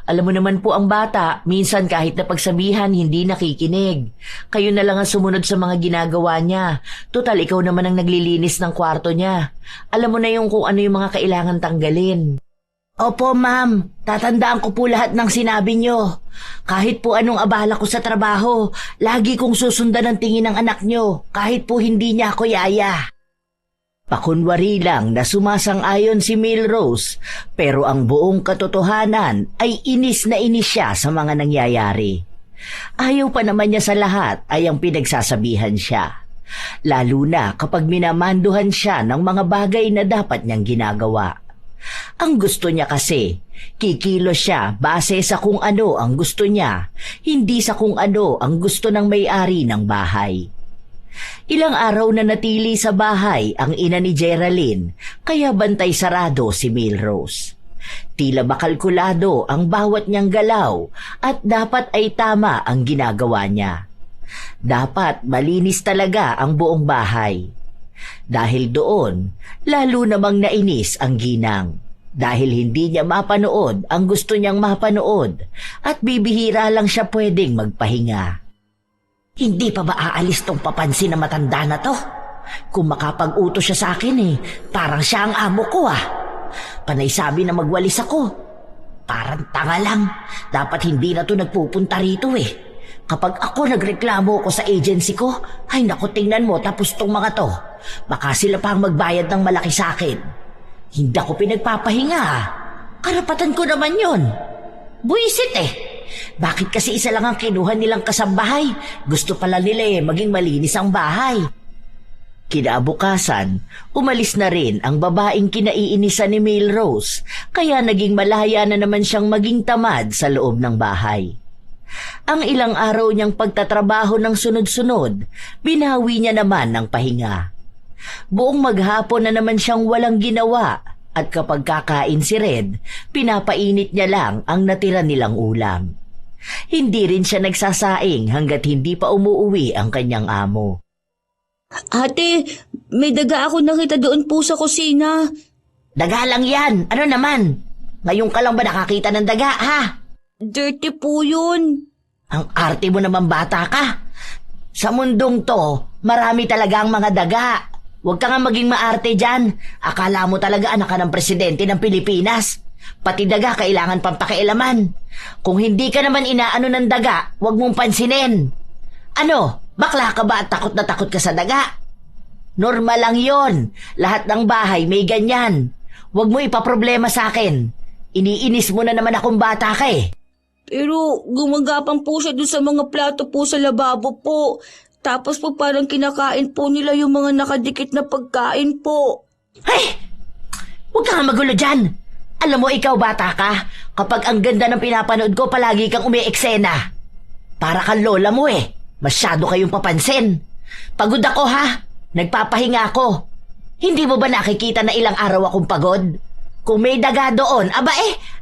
Alam mo naman po ang bata, minsan kahit na pagsabihan, hindi nakikinig. Kayo na lang ang sumunod sa mga ginagawa niya. Total, ikaw naman ang naglilinis ng kwarto niya. Alam mo na yung kung ano yung mga kailangan tanggalin. Opo, ma'am. Tatandaan ko po lahat ng sinabi niyo. Kahit po anong abala ko sa trabaho, lagi kong susundan ang tingin ng anak niyo, kahit po hindi niya ako yaya. Pakunwari lang na sumasang-ayon si Milrose, pero ang buong katotohanan ay inis na inis siya sa mga nangyayari. Ayaw pa naman niya sa lahat ay ang pinagsasabihan siya. Lalo na kapag minamanduhan siya ng mga bagay na dapat niyang ginagawa. Ang gusto niya kasi, kikilos siya base sa kung ano ang gusto niya, hindi sa kung ano ang gusto ng may-ari ng bahay. Ilang araw na natili sa bahay ang ina ni Geraldine, kaya bantay sarado si Milrose. Tila makalkulado ang bawat niyang galaw at dapat ay tama ang ginagawa niya. Dapat malinis talaga ang buong bahay. Dahil doon, lalo namang nainis ang ginang. Dahil hindi niya mapanood ang gusto niyang mapanood at bibihira lang siya pwedeng magpahinga. Hindi pa ba aalis tong papansin na matanda na to? Kung makapag-utos siya sa akin parang siya ang amo ko Panay sabi na magwalis ako. Parang tanga lang. Dapat hindi na to nagpupunta rito Kapag ako nagreklamo ko sa agency ko, ay naku tingnan mo tapos tong mga to. Baka sila pa ang magbayad ng malaki sa akin. Hindi ako pinagpapahinga Karapatan ko naman yon. Buisit Bakit kasi isa lang ang kinuha nilang kasambahay? Gusto pala nila maging malinis ang bahay. Kinabukasan, umalis na rin ang babaeng kinaiinisan ni Melrose, kaya naging malaya na naman siyang maging tamad sa loob ng bahay. Ang ilang araw niyang pagtatrabaho ng sunod-sunod, binawi niya naman ng pahinga. Buong maghapon na naman siyang walang ginawa at kapag kakain si Red, pinapainit niya lang ang natira nilang ulam. Hindi rin siya nagsasaing hanggat hindi pa umuuwi ang kanyang amo. Ate, may daga ako nakita doon po sa kusina. Daga lang yan. Ano naman? Ngayon ka lang ba nakakita ng daga, ha? Dirty po yun. Ang arte mo naman bata ka. Sa mundong to, marami talaga ang mga daga. Huwag ka nga maging maarte dyan. Akala mo talaga anak ka ng presidente ng Pilipinas. Pati daga kailangan pang pakialaman. Kung hindi ka naman inaano ng daga, huwag mong pansinin. Ano? Bakla ka ba at takot na takot ka sa daga? Normal lang yon. Lahat ng bahay may ganyan. Huwag mo ipaproblema sa akin. Iniinis mo na naman akong bata ka Pero gumagapang po siya doon sa mga plato po sa lababo po. Tapos po parang kinakain po nila yung mga nakadikit na pagkain po. Ay! Huwag ka nga magulo dyan. Alam mo ikaw bata ka, kapag ang ganda ng pinapanood ko palagi kang umi-eksena. Para kang lola mo Masyado kayong papansin. Pagod ako ha. Nagpapahinga ako. Hindi mo ba nakikita na ilang araw akong pagod? Kung may daga doon,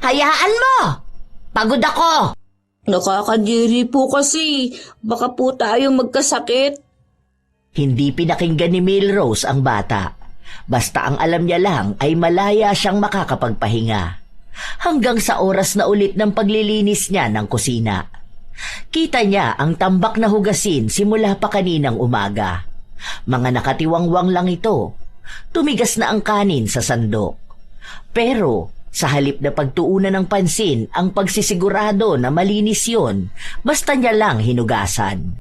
hayaan mo. Pagod ako. Nakakadiri po kasi. Baka po tayong magkasakit. Hindi pinakinggan ni Melrose ang bata. Basta ang alam niya lang ay malaya siyang makakapagpahinga. Hanggang sa oras na ulit ng paglilinis niya ng kusina. Kita niya ang tambak na hugasin simula pa kaninang umaga. Mga nakatiwangwang lang ito. Tumigas na ang kanin sa sandok. Pero sa halip na pagtuunan ng pansin ang pagsisigurado na malinis yon, basta niya lang hinugasan.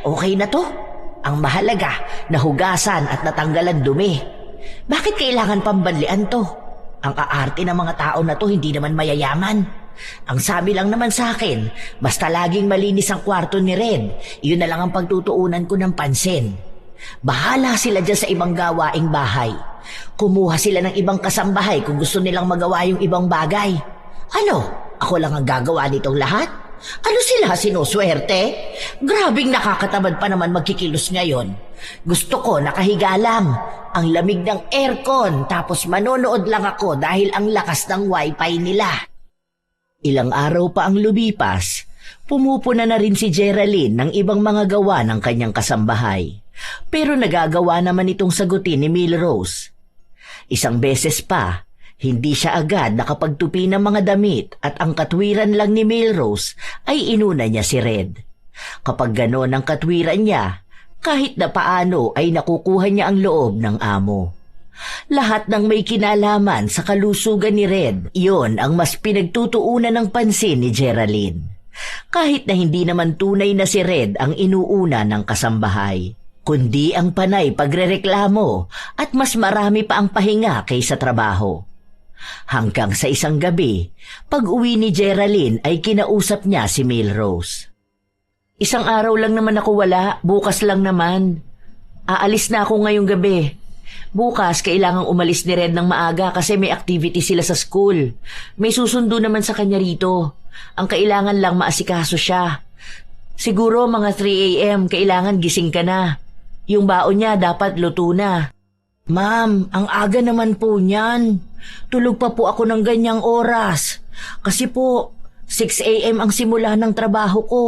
Okay na to. Ang mahalaga, nahugasan at natanggalan dumi. Bakit kailangan pambanlian to? Ang aarte ng mga tao na to hindi naman mayayaman. Ang sabi lang naman sa akin, basta laging malinis ang kwarto ni Red, yun na lang ang pagtutuunan ko ng pansin. Bahala sila dyan sa ibang gawaing bahay. Kumuha sila ng ibang kasambahay kung gusto nilang magawa yung ibang bagay. Ano? Ako lang ang gagawa nitong lahat? Ano sila, sinuswerte? Grabing nakakatamad pa naman magkikilos ngayon. Gusto ko nakahiga lang, ang lamig ng aircon, tapos manonood lang ako dahil ang lakas ng wifi nila. Ilang araw pa ang lumipas, pumupuna na rin si Geraldine ng ibang mga gawa ng kanyang kasambahay. Pero nagagawa naman itong sagutin ni Melrose. Isang beses pa, hindi siya agad nakapagtupi ng mga damit at ang katwiran lang ni Melrose ay inuna niya si Red. Kapag gano'n ang katwiran niya, kahit na paano ay nakukuha niya ang loob ng amo. Lahat ng may kinalaman sa kalusugan ni Red, iyon ang mas pinagtutuunan ng pansin ni Geraldine. Kahit na hindi naman tunay na si Red ang inuuna ng kasambahay, kundi ang panay pagrereklamo at mas marami pa ang pahinga kaysa trabaho. Hanggang sa isang gabi, pag-uwi ni Geraldine ay kinausap niya si Melrose. Isang araw lang naman ako wala, bukas lang naman. Aalis na ako ngayong gabi. Bukas, kailangang umalis ni Red ng maaga kasi may activity sila sa school. May susundo naman sa kanya rito. Ang kailangan lang maasikaso siya. Siguro mga 3 a.m. kailangan gising ka na. Yung baon niya dapat luto na. Ma'am, ang aga naman po niyan. Tulog pa po ako ng ganyang oras. Kasi po, 6 a.m. ang simula ng trabaho ko.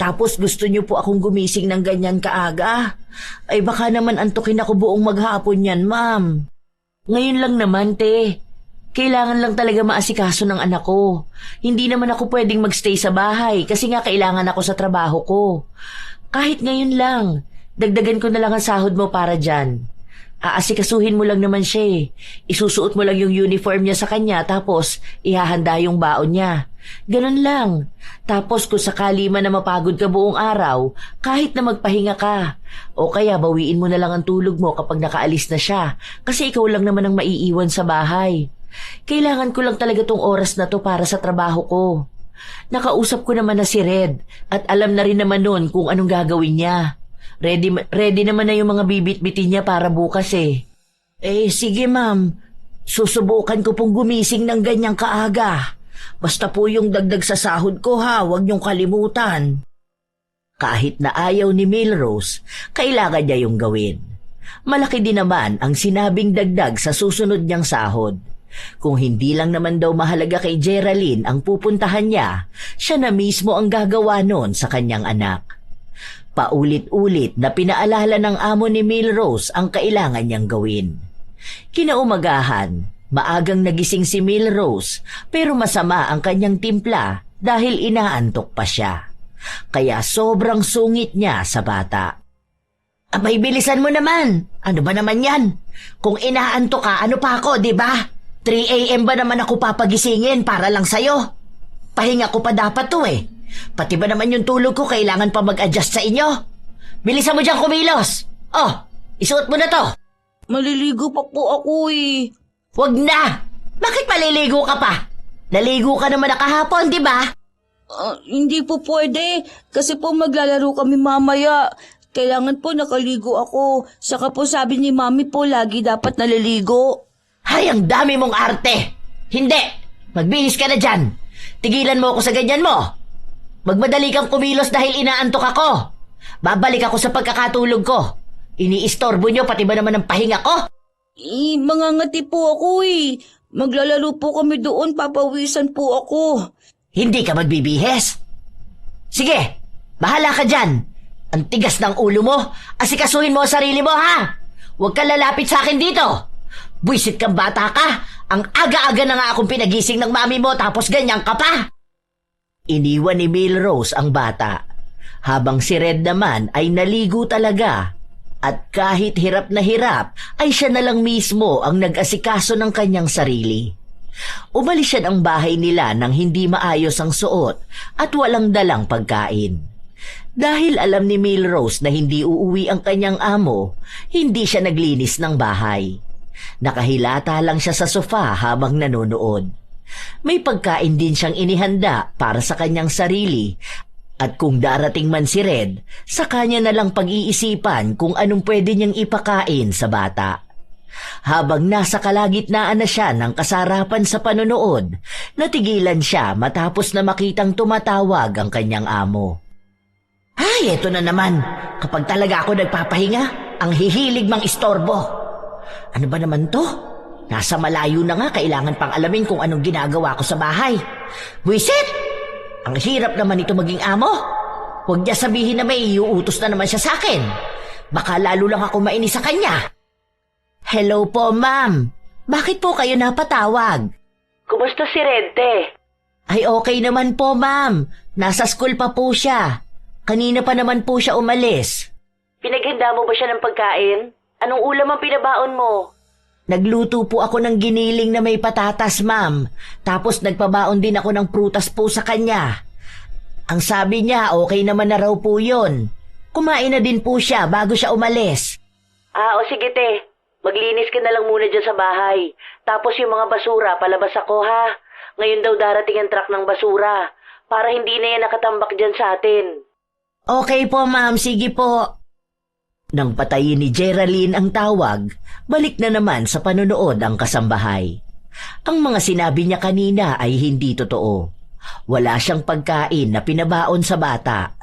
Tapos gusto niyo po akong gumising ng ganyan kaaga? Ay baka naman antukin ako buong maghapon yan, ma'am. Ngayon lang naman, te. Kailangan lang talaga maasikaso ng anak ko. Hindi naman ako pwedeng magstay sa bahay kasi nga kailangan ako sa trabaho ko. Kahit ngayon lang, dagdagan ko na lang ang sahod mo para dyan. Aasikasuhin mo lang naman siya eh. Isusuot mo lang yung uniform niya sa kanya tapos ihahanda yung baon niya. Ganun lang. Tapos kung sakali man na mapagod ka buong araw, kahit na magpahinga ka. O kaya bawiin mo na lang ang tulog mo kapag nakaalis na siya kasi ikaw lang naman ang maiiwan sa bahay. Kailangan ko lang talaga tong oras na to para sa trabaho ko. Nakausap ko naman na si Red at alam na rin naman nun kung anong gagawin niya. Ready naman na yung mga bibit-bitin niya para bukas eh. Sige ma'am. Susubukan ko pong gumising ng ganyang kaaga. Basta po yung dagdag sa sahod ko ha, huwag niyong kalimutan. Kahit na ayaw ni Milrose, kailangan niya yung gawin. Malaki din naman ang sinabing dagdag sa susunod niyang sahod. Kung hindi lang naman daw mahalaga kay Geraldine ang pupuntahan niya, siya na mismo ang gagawa nun sa kanyang anak. Paulit-ulit na pinaalala ng amo ni Milrose ang kailangan niyang gawin. Kinaumagahan, maagang nagising si Milrose pero masama ang kanyang timpla dahil inaantok pa siya. Kaya sobrang sungit niya sa bata. Abay, bilisan mo naman. Ano ba naman yan? Kung inaantok ka, ano pa ako, di ba? 3 a.m. ba naman ako papagisingin para lang sa'yo? Pahinga ko pa dapat to eh. Pati ba naman yung tulog ko kailangan pa mag-adjust sa inyo? Bilisan mo dyan kumilos! Oh, isuot mo na to! Maliligo pa po ako eh. Wag na! Bakit maliligo ka pa? Naligo ka naman na kahapon, di ba? Hindi po pwede kasi po maglalaro kami mamaya. Kailangan po nakaligo ako. Saka po sabi ni Mami po lagi dapat naliligo. Hay, ang dami mong arte! Hindi! Magbihis ka na dyan! Tigilan mo ako sa ganyan mo! Magmadali kang kumilos dahil inaantok ako. Babalik ako sa pagkakatulog ko. Iniistorbo nyo pati ba naman ang pahinga ko? Mangangati po ako eh. Maglalaro po kami doon, papawisan po ako. Hindi ka magbibihes? Sige, bahala ka dyan. Ang tigas ng ulo mo. Asikasuhin mo ang sarili mo, ha? Huwag ka lalapit sa akin dito. Buisit kang bata ka. Ang aga-aga na nga akong pinagising ng mami mo tapos ganyan ka pa. Iniwan ni Milrose ang bata, habang si Red naman ay naligo talaga at kahit hirap na hirap ay siya na lang mismo ang nag-asikaso ng kanyang sarili. Umalis siya ng bahay nila nang hindi maayos ang suot at walang dalang pagkain. Dahil alam ni Milrose na hindi uuwi ang kanyang amo, hindi siya naglinis ng bahay. Nakahilata lang siya sa sofa habang nanonood. May pagkain din siyang inihanda para sa kanyang sarili at kung darating man si Red, sa kanya na lang pag-iisipan kung anong pwede niyang ipakain sa bata. Habang nasa kalagitnaan na siya ng kasarapan sa panonood, natigilan siya matapos na makitang tumatawag ang kanyang amo. Ay, eto na naman. Kapag talaga ako nagpapahinga, ang hihilig mang istorbo. Ano ba naman to? Nasa malayo na nga, kailangan pang alamin kung anong ginagawa ko sa bahay. Buisit! Ang hirap naman ito maging amo. Huwag niya sabihin na may iuutos na naman siya sa akin. Baka lalo lang ako mainis sa kanya. Hello po, ma'am. Bakit po kayo napatawag? Kumusta si Red, te? Ay, okay naman po, ma'am. Nasa school pa po siya. Kanina pa naman po siya umalis. Pinaghanda mo ba siya ng pagkain? Anong ulam ang pinabaon mo? Nagluto po ako ng giniling na may patatas, ma'am. Tapos nagpabaon din ako ng prutas po sa kanya. Ang sabi niya, okay naman na raw po yun. Kumain na din po siya bago siya umalis. O sige te. Maglinis ka na lang muna dyan sa bahay. Tapos yung mga basura, palabas ako ha. Ngayon daw darating ang truck ng basura. Para hindi na yan nakatambak dyan sa atin. Okay po, ma'am. Sige po. Nang patayin ni Geraldine ang tawag, balik na naman sa panonood ang kasambahay. Ang mga sinabi niya kanina ay hindi totoo. Wala siyang pagkain na pinabaon sa bata.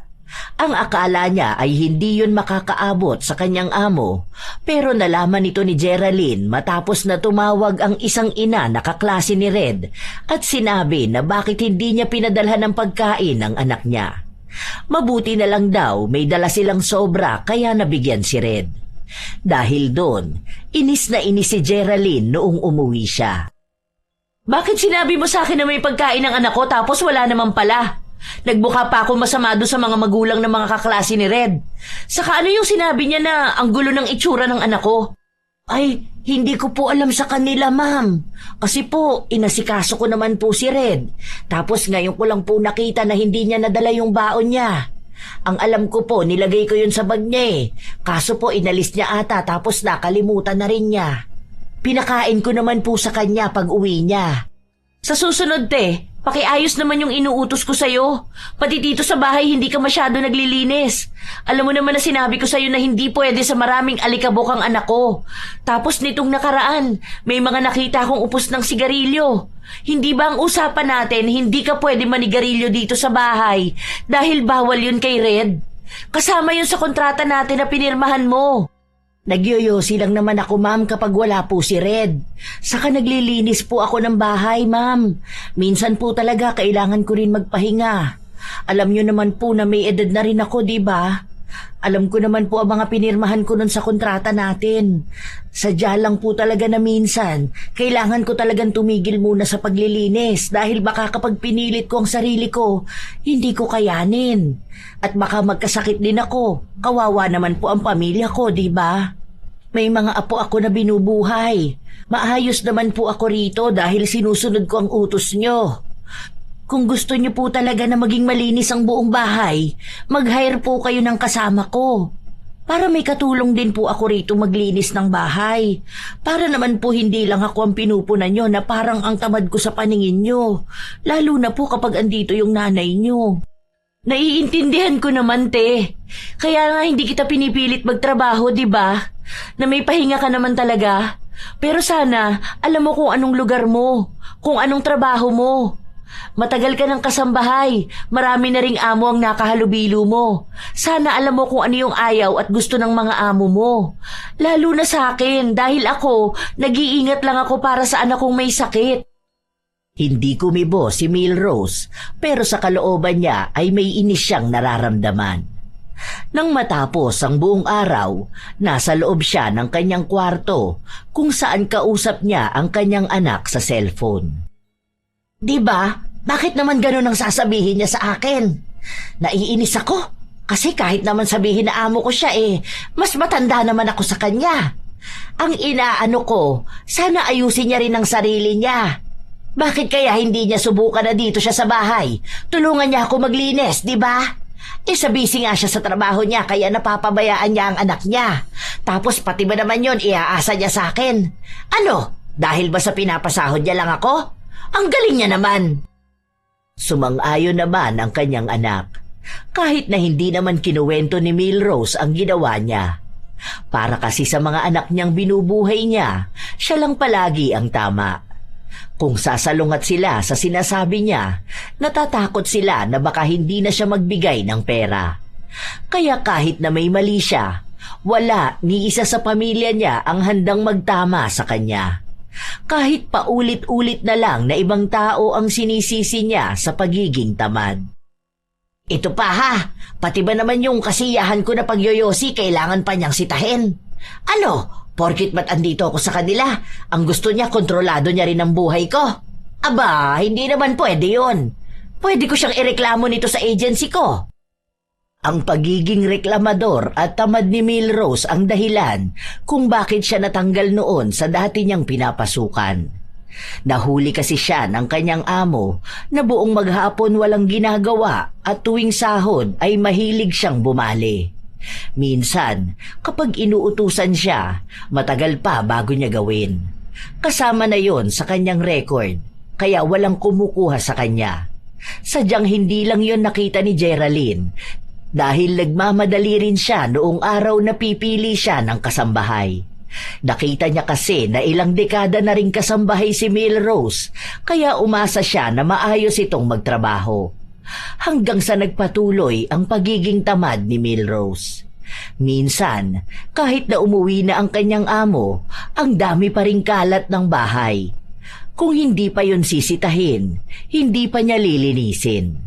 Ang akala niya ay hindi yun makakaabot sa kanyang amo, pero nalaman ito ni Geraldine matapos na tumawag ang isang ina na kaklase ni Red at sinabi na bakit hindi niya pinadalhan ng pagkain ang anak niya. Mabuti na lang daw may dala silang sobra kaya nabigyan si Red. Dahil doon, inis na inis si Geraldine noong umuwi siya. Bakit sinabi mo sa akin na may pagkain ng anak ko tapos wala naman pala? Nagbuka pa ako masama doon sa mga magulang ng mga kaklase ni Red. Saka ano yung sinabi niya na ang gulo ng itsura ng anak ko? Ay, hindi ko po alam sa kanila, ma'am. Kasi po, inasikaso ko naman po si Red. Tapos ngayon ko lang po nakita na hindi niya nadala yung baon niya. Ang alam ko po, nilagay ko yun sa bag niya eh. Kaso po, inalis niya ata tapos nakalimutan na rin niya. Pinakain ko naman po sa kanya pag uwi niya. Sa susunod, te, pakiayos naman yung inuutos ko sa'yo. Pati dito sa bahay hindi ka masyado naglilinis. Alam mo naman na sinabi ko sa'yo na hindi pwede sa maraming alikabok ang anak ko. Tapos nitong nakaraan, may mga nakita akong upos ng sigarilyo. Hindi ba ang usapan natin hindi ka pwede manigarilyo dito sa bahay dahil bawal yun kay Red? Kasama yun sa kontrata natin na pinirmahan mo. Nagyoyosi lang naman ako, ma'am, kapag wala po si Red. Saka naglilinis po ako ng bahay, ma'am. Minsan po talaga kailangan ko rin magpahinga. Alam nyo naman po na may edad na rin ako, di ba? Alam ko naman po ang mga pinirmahan ko nun sa kontrata natin. Sadya lang po talaga na minsan, kailangan ko talagang tumigil muna sa paglilinis dahil baka kapag pinilit ko ang sarili ko, hindi ko kayanin. At baka magkasakit din ako. Kawawa naman po ang pamilya ko, di ba? May mga apo ako na binubuhay. Maayos naman po ako rito dahil sinusunod ko ang utos nyo. Kung gusto nyo po talaga na maging malinis ang buong bahay, mag-hire po kayo ng kasama ko. Para may katulong din po ako rito maglinis ng bahay. Para naman po hindi lang ako ang pinupunan nyo na parang ang tamad ko sa paningin nyo. Lalo na po kapag andito yung nanay nyo. Naiintindihan ko naman, te. Kaya nga hindi kita pinipilit magtrabaho, di ba? Na may pahinga ka naman talaga. Pero sana, alam mo kung anong lugar mo, kung anong trabaho mo. Matagal ka ng kasambahay, marami na ring amo ang nakahalubilo mo. Sana alam mo kung ano yung ayaw at gusto ng mga amo mo. Lalo na sa akin, dahil ako, nag-iingat lang ako para sa anak kong may sakit. Hindi kumibo si Milrose, pero sa kalooban niya ay may inis siyang nararamdaman. Nang matapos ang buong araw, nasa loob siya ng kanyang kwarto kung saan kausap niya ang kanyang anak sa cellphone. Diba? Bakit naman ganun ang sasabihin niya sa akin? Naiinis ako kasi kahit naman sabihin na amo ko siya mas matanda naman ako sa kanya. Ang inaano ko, sana ayusin niya rin ang sarili niya. Bakit kaya hindi niya subukan na dito siya sa bahay? Tulungan niya ako maglinis, di ba? Sa busy nga siya sa trabaho niya kaya napapabayaan niya ang anak niya. Tapos pati ba naman yun iaasa niya sa akin? Ano? Dahil ba sa pinapasahod niya lang ako? Ang galing niya naman. Sumang-ayon naman ang kanyang anak. Kahit na hindi naman kinuwento ni Milrose ang ginawa niya. Para kasi sa mga anak niyang binubuhay niya, siya lang palagi ang tama. Kung sasalungat sila sa sinasabi niya, natatakot sila na baka hindi na siya magbigay ng pera. Kaya kahit na may mali siya, wala ni isa sa pamilya niya ang handang magtama sa kanya. Kahit paulit-ulit na lang na ibang tao ang sinisisi niya sa pagiging tamad. Ito pa ha, pati ba naman yung kasiyahan ko na pagyoyosi kailangan pa niyang sitahin? Ano? Porkit ba't andito ako sa kanila, ang gusto niya kontrolado niya rin ang buhay ko. Aba, hindi naman pwede yun. Pwede ko siyang ireklamo nito sa agency ko. Ang pagiging reklamador at tamad ni Milrose ang dahilan kung bakit siya natanggal noon sa dati niyang pinapasukan. Nahuli kasi siya ng kanyang amo na buong maghapon walang ginagawa at tuwing sahod ay mahilig siyang bumali. Minsan, kapag inuutusan siya, matagal pa bago niya gawin. Kasama na yon sa kanyang record, kaya walang kumukuha sa kanya. Sadyang hindi lang yon nakita ni Geraldine, dahil nagmamadali rin siya noong araw na pipili siya ng kasambahay. Nakita niya kasi na ilang dekada na ring kasambahay si Milrose, kaya umasa siya na maayos itong magtrabaho. Hanggang sa nagpatuloy ang pagiging tamad ni Milrose. Minsan, kahit na umuwi na ang kanyang amo, ang dami pa ring kalat ng bahay. Kung hindi pa yon sisitahin, hindi pa niya lilinisin.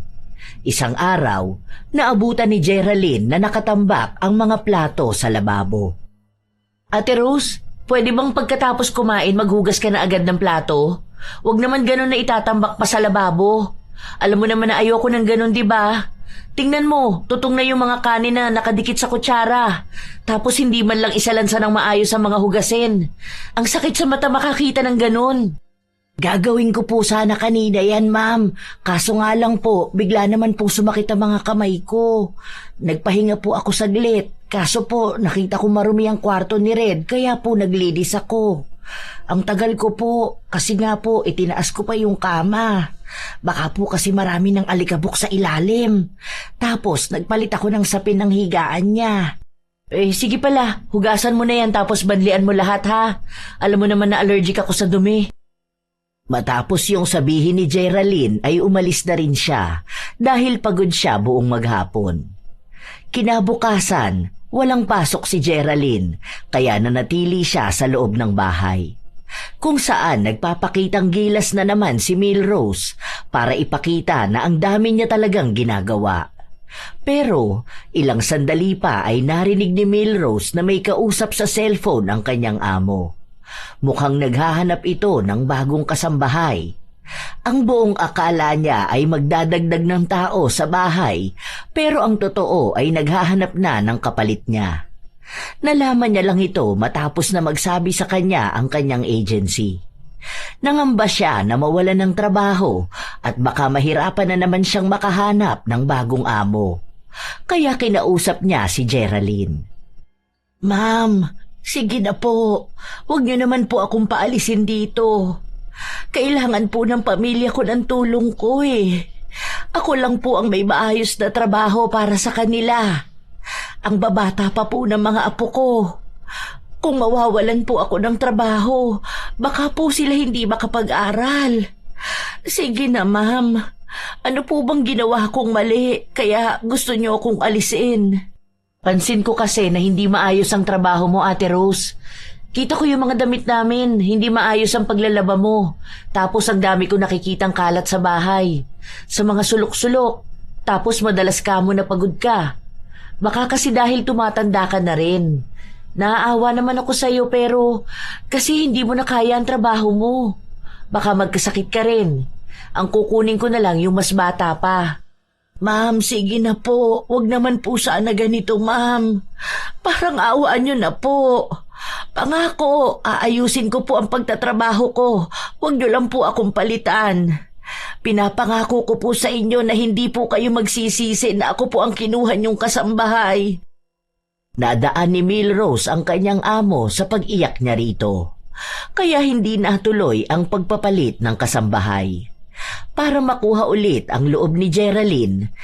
Isang araw, naabutan ni Geraldine na nakatambak ang mga plato sa lababo. Ate Rose, pwede bang pagkatapos kumain maghugas ka na agad ng plato? Huwag naman ganun na itatambak pa sa lababo. Alam mo naman na ayoko ng ganun, di ba? Tingnan mo, tutong na yung mga kanin na nakadikit sa kutsara. Tapos hindi man lang isalansa ng maayos ang mga hugasin. Ang sakit sa mata makakita ng ganun. Gagawin ko po sana kanina yan, ma'am. Kaso nga lang po, bigla naman po sumakit ang mga kamay ko. Nagpahinga po ako saglit. Kaso po, nakita ko marumi ang kwarto ni Red, kaya po naglinis ako. Ang tagal ko po, kasi nga po, itinaas ko pa yung kama. Baka po kasi marami ng alikabok sa ilalim. Tapos, nagpalit ako ng sapin ng higaan niya. Sige pala, hugasan mo na yan tapos banlian mo lahat ha. Alam mo naman na allergic ako sa dumi. Matapos yung sabihin ni Geraldine ay umalis na rin siya dahil pagod siya buong maghapon. Kinabukasan, walang pasok si Geraldine kaya nanatili siya sa loob ng bahay. Kung saan nagpapakitang gilas na naman si Milrose para ipakita na ang dami niya talagang ginagawa. Pero ilang sandali pa ay narinig ni Milrose na may kausap sa cellphone ang kanyang amo. Mukhang naghahanap ito ng bagong kasambahay. Ang buong akala niya ay magdadagdag ng tao sa bahay, pero ang totoo ay naghahanap na ng kapalit niya. Nalaman niya lang ito matapos na magsabi sa kanya ang kanyang agency. Nangamba siya na mawalan ng trabaho at baka mahirapan na naman siyang makahanap ng bagong amo. Kaya kinausap niya si Geraldine. Ma'am, sige na po. Huwag niyo naman po akong paalisin dito. Kailangan po ng pamilya ko ng tulong ko eh. Ako lang po ang may maayos na trabaho para sa kanila. Ang babata pa po ng mga apo ko. Kung mawawalan po ako ng trabaho, baka po sila hindi makapag-aral. Sige na, ma'am. Ano po bang ginawa kong mali kaya gusto niyo akong alisin? Pansin ko kasi na hindi maayos ang trabaho mo, Ate Rose. Kita ko yung mga damit namin, hindi maayos ang paglalaba mo. Tapos ang dami ko nakikitang kalat sa bahay. Sa mga sulok-sulok. Tapos madalas ka mo na pagod ka. Baka kasi dahil tumatanda ka na rin. Naaawa naman ako sa'yo pero kasi hindi mo na kaya ang trabaho mo. Baka magkasakit ka rin. Ang kukunin ko na lang yung mas bata pa. Ma'am, sige na po. Huwag naman po sana ganito, ma'am. Parang awaan niyo na po. Pangako, aayusin ko po ang pagtatrabaho ko. Huwag niyo lang po akong palitan. Pinapangako ko po sa inyo na hindi po kayo magsisisi na ako po ang kinuha niyong kasambahay. Nadaan ni Milrose ang kanyang amo sa pag-iyak niya rito. Kaya hindi natuloy ang pagpapalit ng kasambahay. Para makuha ulit ang loob ni Geraldine,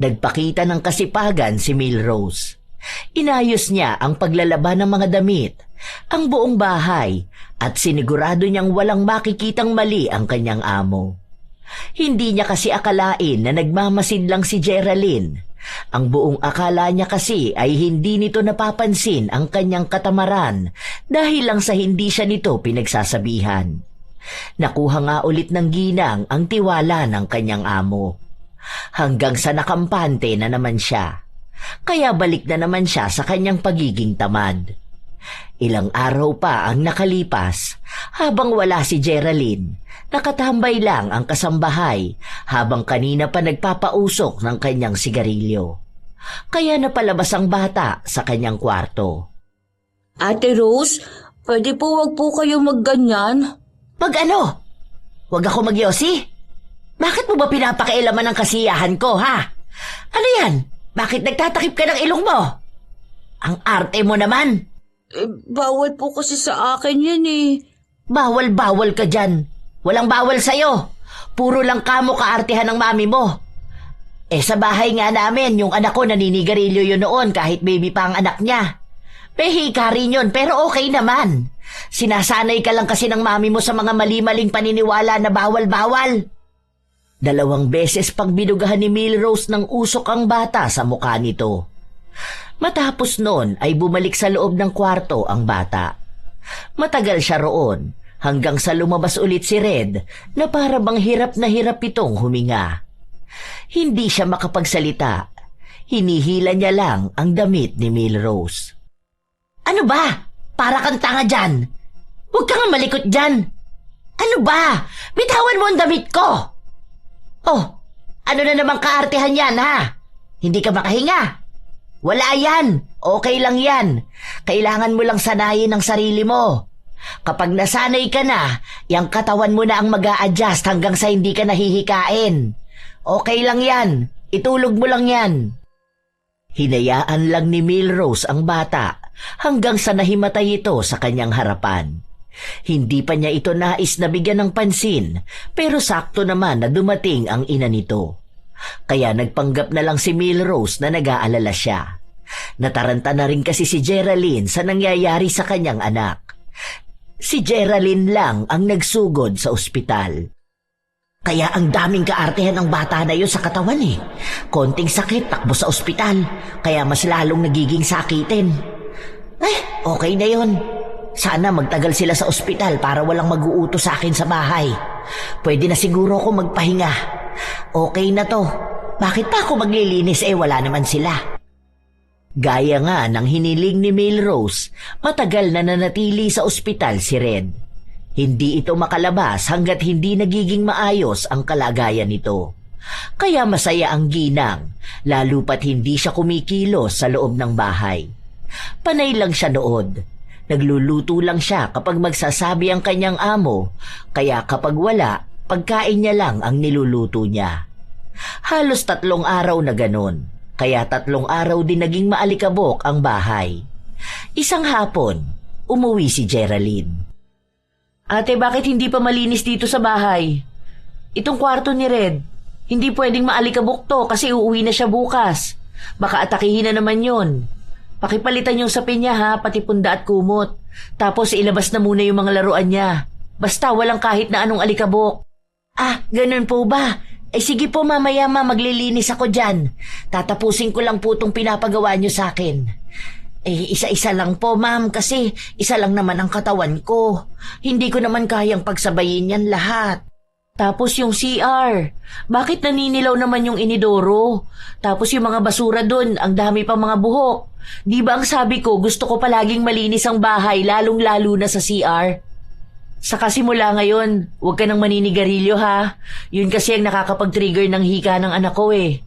nagpakita ng kasipagan si Milrose. Inayos niya ang paglalaba ng mga damit, ang buong bahay, at sinigurado niyang walang makikitang mali ang kanyang amo. Hindi niya kasi akalain na nagmamasid lang si Geraldine. Ang buong akala niya kasi ay hindi nito napapansin ang kanyang katamaran dahil lang sa hindi siya nito pinagsasabihan. Nakuha nga ulit ng ginang ang tiwala ng kanyang amo. Hanggang sa nakampante na naman siya. Kaya balik na naman siya sa kanyang pagiging tamad. Ilang araw pa ang nakalipas habang wala si Geraldine. Nakatambay lang ang kasambahay habang kanina pa nagpapausok ng kanyang sigarilyo. Kaya napalabas ang bata sa kanyang kwarto. Ate Rose, pwede po wag po kayo magganyan? Mag-ano? Wag ako magyosi? Bakit mo ba pinapakailaman ang kasiyahan ko, ha? Ano yan? Bakit nagtatakip ka ng ilong mo? Ang arte mo naman. Bawal po kasi sa akin yan eh. Bawal-bawal ka dyan. Walang bawal sa'yo. Puro lang kamo kaartehan ng mami mo. Sa bahay nga namin, yung anak ko naninigarilyo yun noon kahit baby pa ang anak niya. Pehika rin yun, pero okay naman. Sinasanay ka lang kasi ng mami mo sa mga mali-maling paniniwala na bawal-bawal. 2 beses pang binugahan ni Milrose ng usok ang bata sa mukha nito. Matapos noon ay bumalik sa loob ng kwarto ang bata. Matagal siya roon hanggang sa lumabas ulit si Red na para bang hirap na hirap itong huminga. Hindi siya makapagsalita. Hinihila niya lang ang damit ni Milrose. Ano ba? Para kang tanga dyan. Huwag kang malikot dyan. Ano ba? Bitawan mo ang damit ko. Oh, ano na namang kaartehan yan, ha? Hindi ka makahinga. Wala yan. Okay lang yan. Kailangan mo lang sanayin ang sarili mo. Kapag nasanay ka na, yung katawan mo na ang mag-a-adjust hanggang sa hindi ka nahihikain. Okay lang yan. Itulog mo lang yan. Hinayaan lang ni Milrose ang bata hanggang sa nahimatay ito sa kanyang harapan. Hindi pa niya ito nais na bigyan ng pansin, pero sakto naman na dumating ang ina nito. Kaya nagpanggap na lang si Milrose na nag-aalala siya. Nataranta na rin kasi si Geraldine sa nangyayari sa kanyang anak. Si Geraldine lang ang nagsugod sa ospital. Kaya ang daming kaartehan ng bata na yun sa katawan eh. Konting sakit, takbo sa ospital. Kaya mas lalong nagiging sakitin. Okay na yun. Sana magtagal sila sa ospital para walang mag-uutos sa akin sa bahay. Pwede na siguro ako magpahinga. Okay na to. Bakit pa ako maglilinis wala naman sila? Gaya nga ng hiniling ni Milrose, matagal na nanatili sa ospital si Red. Hindi ito makalabas hanggat hindi nagiging maayos ang kalagayan nito. Kaya masaya ang ginang, lalo pat hindi siya kumikilos sa loob ng bahay. Panay lang siya nood. Nagluluto lang siya kapag magsasabi ang kanyang amo, kaya kapag wala, pagkain niya lang ang niluluto niya. Halos 3 araw na ganon, kaya 3 araw din naging maalikabok ang bahay. Isang hapon, umuwi si Geraldine. Ate, bakit hindi pa malinis dito sa bahay? Itong kwarto ni Red, hindi pwedeng maalikabok to kasi uuwi na siya bukas. Baka atakihin na naman yon. Pakipalitan yung sapin niya ha, pati punda at kumot. Tapos ilabas na muna yung mga laruan niya. Basta walang kahit na anong alikabok. Ganun po ba? Sige po mamaya maglilinis ako dyan. Tatapusin ko lang po itong pinapagawa niyo sa akin. Isa-isa lang po ma'am kasi isa lang naman ang katawan ko. Hindi ko naman kayang pagsabayin yan lahat. Tapos yung CR, bakit naninilaw naman yung inidoro? Tapos yung mga basura dun, ang dami pang mga buhok. Di ba ang sabi ko, gusto ko palaging malinis ang bahay, lalong-lalo na sa CR? Saka simula ngayon, huwag ka nang maninigarilyo ha. Yun kasi ang nakakapag-trigger ng hika ng anak ko eh.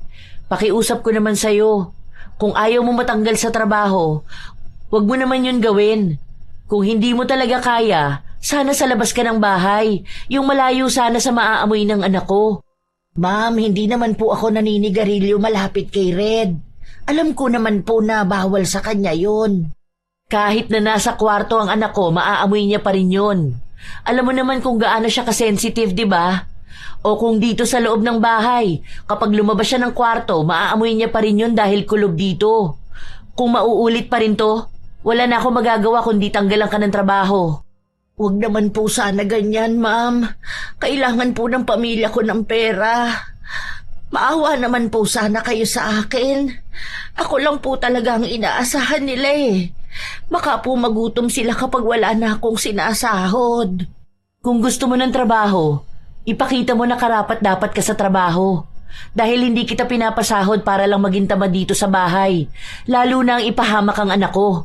Pakiusap ko naman sa'yo, kung ayaw mo matanggal sa trabaho, huwag mo naman yun gawin. Kung hindi mo talaga kaya, sana sa labas ka ng bahay, yung malayo sana sa maaamoy ng anak ko. Ma'am, hindi naman po ako naninigarilyo malapit kay Red. Alam ko naman po na bawal sa kanya yun. Kahit na nasa kwarto ang anak ko, maaamoy niya pa rin yun. Alam mo naman kung gaano siya kasensitive, di ba? O kung dito sa loob ng bahay, kapag lumabas siya ng kwarto, maaamoy niya pa rin yun dahil kulob dito. Kung mauulit pa rin to, wala na ako magagawa kundi tanggalan ka ng trabaho. Huwag naman po sana ganyan, ma'am. Kailangan po ng pamilya ko ng pera. Maawa naman po sana kayo sa akin. Ako lang po talaga ang inaasahan nila eh. Baka po magutom sila kapag wala na akong sinasahod. Kung gusto mo ng trabaho, ipakita mo na karapat-dapat ka sa trabaho. Dahil hindi kita pinapasahod para lang maging tamad dito sa bahay. Lalo na ang ipahamak ang anak ko.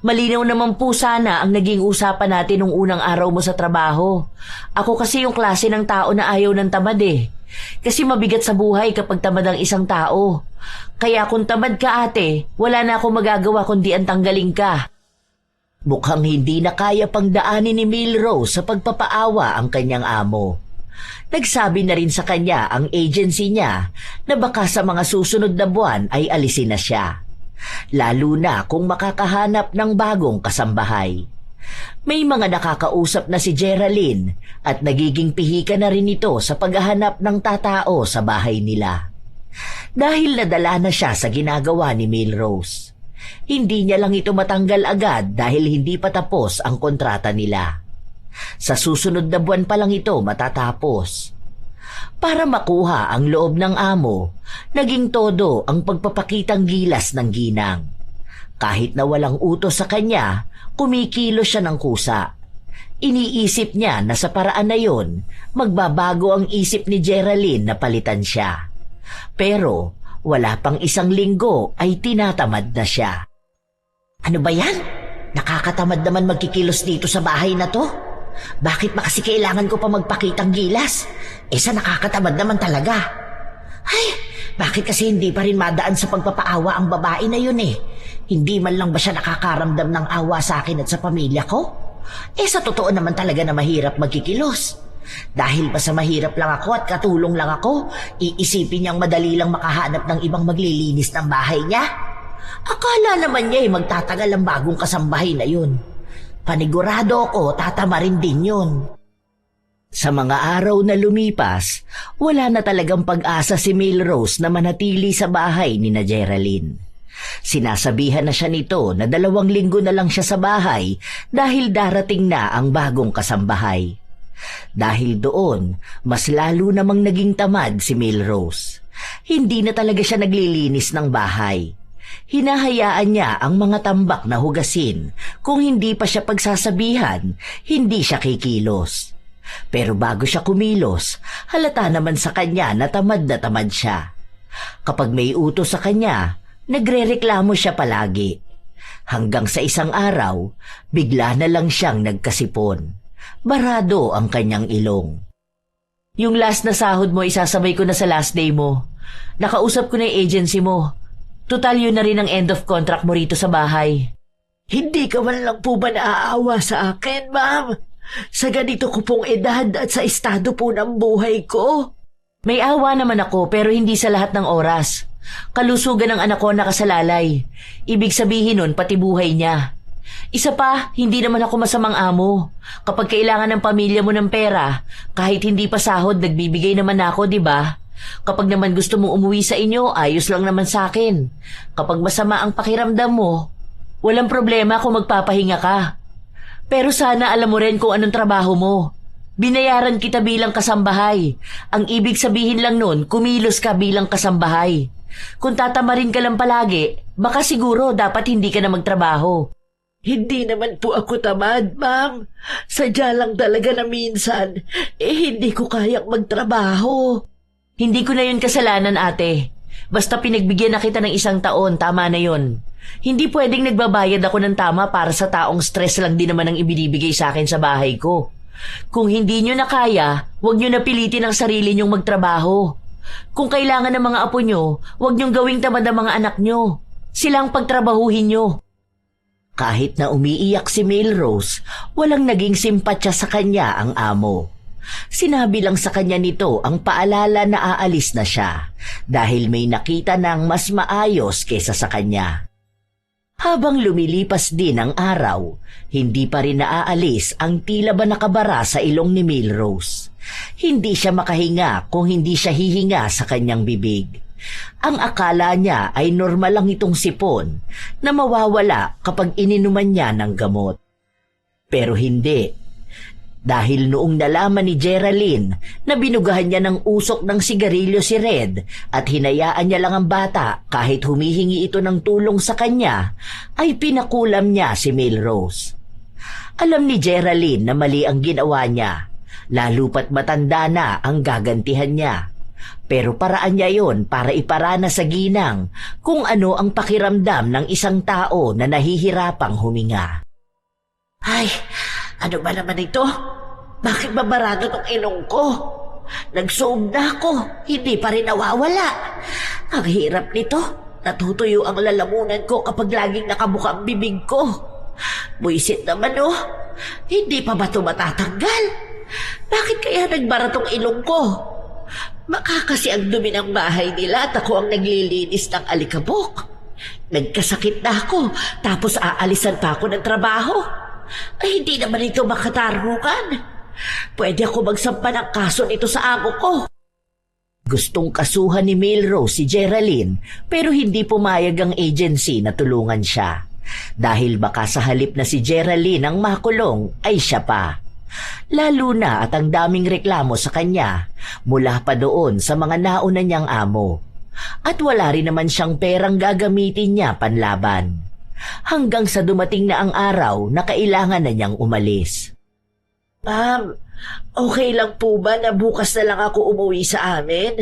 Malinaw naman po sana ang naging usapan natin nung unang araw mo sa trabaho. Ako kasi yung klase ng tao na ayaw ng tamad eh. Kasi mabigat sa buhay kapag tamad ang isang tao. Kaya kung tamad ka ate, wala na akong magagawa kundi ang tanggalin ka. Mukhang hindi na kaya pang daanin ni Milrose sa pagpapaawa ang kanyang amo. Nagsabi na rin sa kanya ang agency niya na baka sa mga susunod na buwan ay alisin na siya. Lalo na kung makakahanap ng bagong kasambahay. May mga nakakausap na si Geraldine at nagiging pihika na rin ito sa paghahanap ng tatao sa bahay nila. Dahil nadala na siya sa ginagawa ni Milrose. Hindi niya lang ito matanggal agad dahil hindi pa tapos ang kontrata nila. Sa susunod na buwan pa lang ito matatapos. Para makuha ang loob ng amo, naging todo ang pagpapakitang gilas ng ginang. Kahit na walang utos sa kanya, kumikilos siya ng kusa. Iniisip niya na sa paraan na yon, magbabago ang isip ni Geraldine na palitan siya. Pero wala pang 1 linggo ay tinatamad na siya. Ano ba yan? Nakakatamad naman magkikilos dito sa bahay na to. Bakit ba kasi kailangan ko pa magpakitang gilas? Sa nakakatamad naman talaga. Ay, bakit kasi hindi pa rin madaan sa pagpapaawa ang babae na yun eh? Hindi man lang ba siya nakakaramdam ng awa sa akin at sa pamilya ko? Sa totoo naman talaga na mahirap magkikilos. Dahil ba sa mahirap lang ako at katulong lang ako, iisipin niyang madali lang makahanap ng ibang maglilinis ng bahay niya? Akala naman niya magtatagal ang bagong kasambahay na yun. Panigurado ako, tatamarin din yun. Sa mga araw na lumipas, wala na talagang pag-asa si Milrose na manatili sa bahay ni na Geraldine. Sinasabihan na siya nito na 2 linggo na lang siya sa bahay dahil darating na ang bagong kasambahay. Dahil doon, mas lalo namang naging tamad si Milrose. Hindi na talaga siya naglilinis ng bahay. Hinahayaan niya ang mga tambak na hugasin. Kung hindi pa siya pagsasabihan, hindi siya kikilos. Pero bago siya kumilos, halata naman sa kanya na tamad siya. Kapag may utos sa kanya, nagrereklamo siya palagi. Hanggang sa isang araw, bigla na lang siyang nagkasipon. Barado ang kanyang ilong. Yung last na sahod mo, isasabay ko na sa last day mo. Nakausap ko na yung agency mo. Total yun na rin ang end of contract mo rito sa bahay. Hindi ka man lang po ba naaawa sa akin, ma'am? Sa ganito ko pong edad at sa estado po ng buhay ko. May awa naman ako pero hindi sa lahat ng oras. Kalusugan ng anak ko nakasalalay. Ibig sabihin nun pati buhay niya. Isa pa, hindi naman ako masamang amo. Kapag kailangan ng pamilya mo ng pera, kahit hindi pa sahod, nagbibigay naman ako, di ba? Kapag naman gusto mong umuwi sa inyo, ayos lang naman sa akin. Kapag masama ang pakiramdam mo, walang problema kung magpapahinga ka. Pero sana alam mo rin kung anong trabaho mo. Binayaran kita bilang kasambahay. Ang ibig sabihin lang nun, kumilos ka bilang kasambahay. Kung tatamarin ka lang palagi, baka siguro dapat hindi ka na magtrabaho. Hindi naman po ako tamad, ma'am. Sadya lang talaga na minsan, hindi ko kayang magtrabaho. Hindi ko na yun kasalanan, ate. Basta pinagbigyan na kita ng 1 taon, tama na yun. Hindi pwedeng nagbabayad ako ng tama para sa taong stress lang din naman ang ibinibigay sa akin sa bahay ko. Kung hindi nyo na kaya, huwag nyo na pilitin ang sarili nyong magtrabaho. Kung kailangan ng mga apo nyo, huwag nyong gawing tamad ang mga anak nyo. Silang pagtrabahuhin nyo. Kahit na umiiyak si Milrose, walang naging simpatya sa kanya ang amo. Sinabi lang sa kanya nito ang paalala na aalis na siya dahil may nakita ng mas maayos kesa sa kanya. Habang lumilipas din ang araw, hindi pa rin naaalis ang tila ba nakabara sa ilong ni Milrose. Hindi siya makahinga kung hindi siya hihinga sa kanyang bibig. Ang akala niya ay normal lang itong sipon na mawawala kapag ininuman niya ng gamot. Pero hindi. Dahil noong nalaman ni Geraldine na binugahan niya ng usok ng sigarilyo si Red at hinayaan niya lang ang bata kahit humihingi ito ng tulong sa kanya, ay pinakulam niya si Milrose. Alam ni Geraldine na mali ang ginawa niya, lalo pat matanda na ang gagantihan niya. Pero paraan niya yon para iparana sa ginang kung ano ang pakiramdam ng isang tao na nahihirapang huminga. Ay, ano ba naman ito? Bakit babarado tong ilong ko? Nagsuog na ako, hindi pa rin nawawala. Ang hirap nito, natutuyo ang lalamunan ko kapag laging nakabuka ang bibig ko. Buisit naman hindi pa ba ito matatanggal? Bakit kaya nagbara tong ilong ko? Makakasi ang dumi ng bahay nila at ako ang naglilinis ng alikabok. Nagkasakit na ako, tapos aalisan pa ako ng trabaho. Ay, hindi naman ito makatarungan. Pwede ako magsampa ng kaso nito sa amo ko. Gustong kasuhan ni Milrose si Geraldine pero hindi pumayag ang agency na tulungan siya. Dahil baka sa halip na si Geraldine ang makulong ay siya pa. Lalo na at ang daming reklamo sa kanya mula pa doon sa mga nauna niyang amo. At wala rin naman siyang perang gagamitin niya panlaban. Hanggang sa dumating na ang araw na kailangan na niyang umalis. Ma'am, Okay lang po ba na bukas na lang ako umuwi sa amin?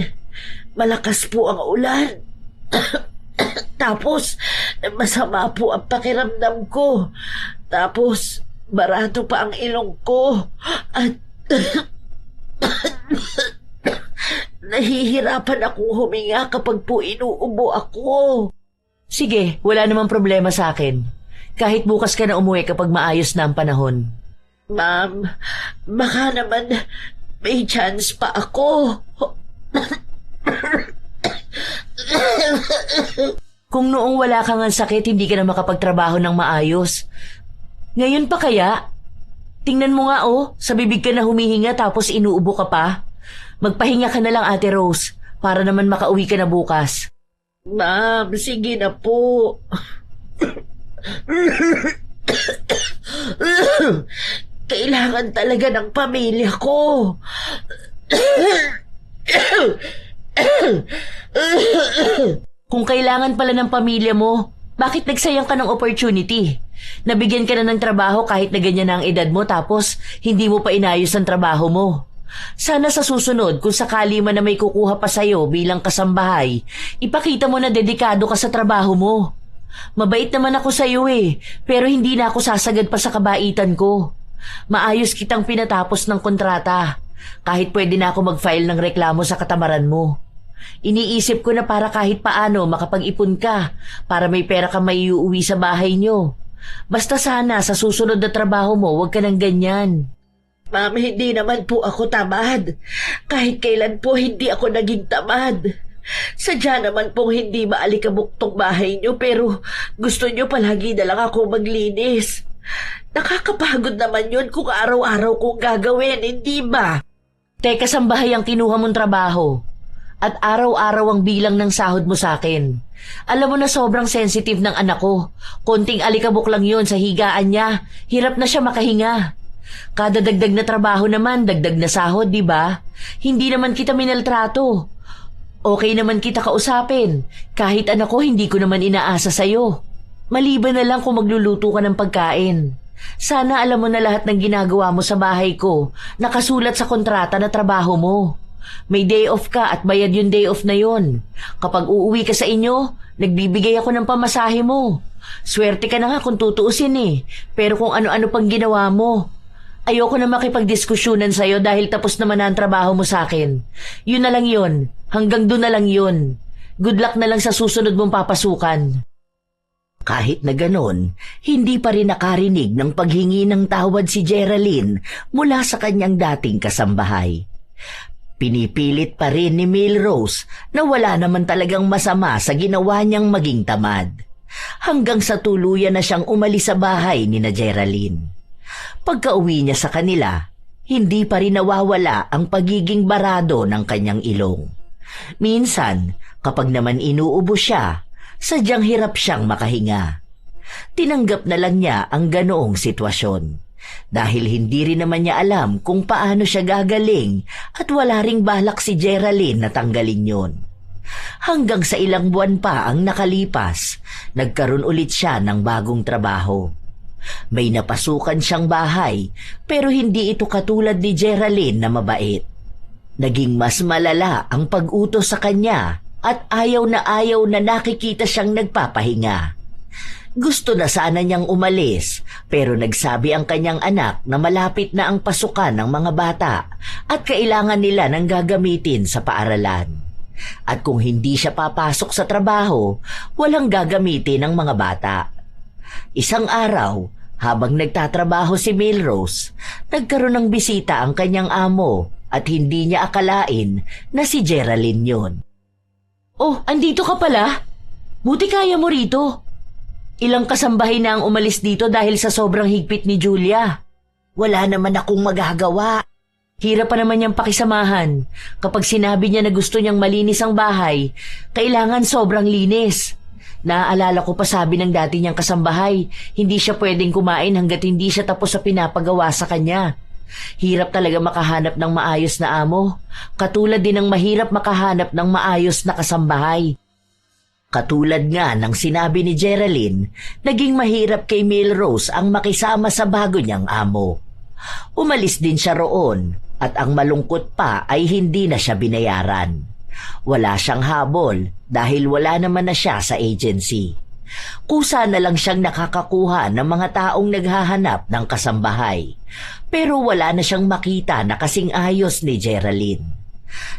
Malakas po ang ulan. Tapos, masama po ang pakiramdam ko. Tapos, barado pa ang ilong ko. At nahihirapan akong huminga kapag po inuubo ako. Sige, wala namang problema sa akin. Kahit bukas ka na umuwi kapag maayos na ang panahon. Ma'am, baka naman may chance pa ako. Kung noong wala kang sakit, hindi ka na makapagtrabaho ng maayos. Ngayon pa kaya? Tingnan mo nga sa bibig ka na humihinga tapos inuubo ka pa. Magpahinga ka na lang, Ate Rose, para naman makauwi ka na bukas. Ma'am, sige na po. Kailangan talaga ng pamilya ko. Kung kailangan pala ng pamilya mo, bakit nagsayang ka ng opportunity? Nabigyan ka na ng trabaho kahit na ganyan na ang edad mo tapos hindi mo pa inayos ang trabaho mo. Sana sa susunod, kung sakali man na may kukuha pa sa'yo bilang kasambahay, ipakita mo na dedikado ka sa trabaho mo. Mabait naman ako sa'yo pero hindi na ako sasagad pa sa kabaitan ko. Maayos kitang pinatapos ng kontrata, kahit pwede na ako mag-file ng reklamo sa katamaran mo. Iniisip ko na para kahit paano makapag-ipon ka, para may pera ka maiuwi sa bahay nyo. Basta sana sa susunod na trabaho mo, huwag ka ng ganyan. Ma'am, hindi naman po ako tamad. Kahit kailan po hindi ako naging tamad. Sadya naman pong hindi maalikabok tong bahay nyo, pero gusto nyo palagi na lang ako maglinis. Nakakapagod naman yun kung araw-araw kong gagawin, hindi ba? Teka, sambahay ang kinuha mong trabaho. At araw-araw ang bilang ng sahod mo sa akin. Alam mo na sobrang sensitive ng anak ko. Konting alikabok lang yun sa higaan niya. Hirap na siya makahinga. Kada dagdag na trabaho naman, dagdag na sahod, di ba? Hindi naman kita minaltrato. Okay naman kita kausapin. Kahit anak ko, hindi ko naman inaasa sa'yo. Maliban na lang kung magluluto ka ng pagkain. Sana alam mo na lahat ng ginagawa mo sa bahay ko, nakasulat sa kontrata na trabaho mo. May day off ka at bayad yung day off na yon. Kapag uuwi ka sa inyo, nagbibigay ako ng pamasahe mo. Swerte ka na nga kung tutuusin pero kung ano-ano pang ginawa mo. Ayoko na makipagdiskusyonan sa'yo dahil tapos naman na ang trabaho mo sa akin. Yun na lang yun. Hanggang doon na lang yun. Good luck na lang sa susunod mong papasukan. Kahit na ganon, hindi pa rin nakarinig ng paghingi ng tawad si Geraldine mula sa kanyang dating kasambahay. Pinipilit pa rin ni Milrose na wala naman talagang masama sa ginawa niyang maging tamad. Hanggang sa tuluyan na siyang umalis sa bahay ni na Geraldine. Pagka-uwi niya sa kanila, hindi pa rin nawawala ang pagiging barado ng kanyang ilong. Minsan, kapag naman inuubo siya, sadyang hirap siyang makahinga. Tinanggap na lang niya ang ganoong sitwasyon. Dahil hindi rin naman niya alam kung paano siya gagaling at wala ring balak si Geraldine na tanggalin yon. Hanggang sa ilang buwan pa ang nakalipas, nagkaroon ulit siya ng bagong trabaho. May napasukan siyang bahay pero hindi ito katulad ni Geraldine na mabait. Naging mas malala ang pag-utos sa kanya at ayaw na nakikita siyang nagpapahinga. Gusto na sana niyang umalis pero nagsabi ang kanyang anak na malapit na ang pasukan ng mga bata at kailangan nila ng gagamitin sa paaralan. At kung hindi siya papasok sa trabaho, walang gagamitin ng mga bata. Isang araw, habang nagtatrabaho si Milrose, nagkaroon ng bisita ang kanyang amo at hindi niya akalain na si Geraldine yun. Oh, andito ka pala? Buti kaya mo rito. Ilang kasambahay na ang umalis dito dahil sa sobrang higpit ni Julia. Wala naman akong magagawa. Hirap pa naman niyang pakisamahan. Kapag sinabi niya na gusto niyang malinis ang bahay, kailangan sobrang linis. Naaalala ko pa sabi ng dati niyang kasambahay, hindi siya pwedeng kumain hanggat hindi siya tapos sa pinapagawa sa kanya. Hirap talaga makahanap ng maayos na amo. Katulad din ng mahirap makahanap ng maayos na kasambahay. Katulad nga ng sinabi ni Geraldine, naging mahirap kay Milrose ang makisama sa bago niyang amo. Umalis din siya roon at ang malungkot pa ay hindi na siya binayaran. Wala siyang habol dahil wala naman na siya sa agency. Kusa na lang siyang nakakakuha ng mga taong naghahanap ng kasambahay. Pero wala na siyang makita na kasing ayos ni Geraldine.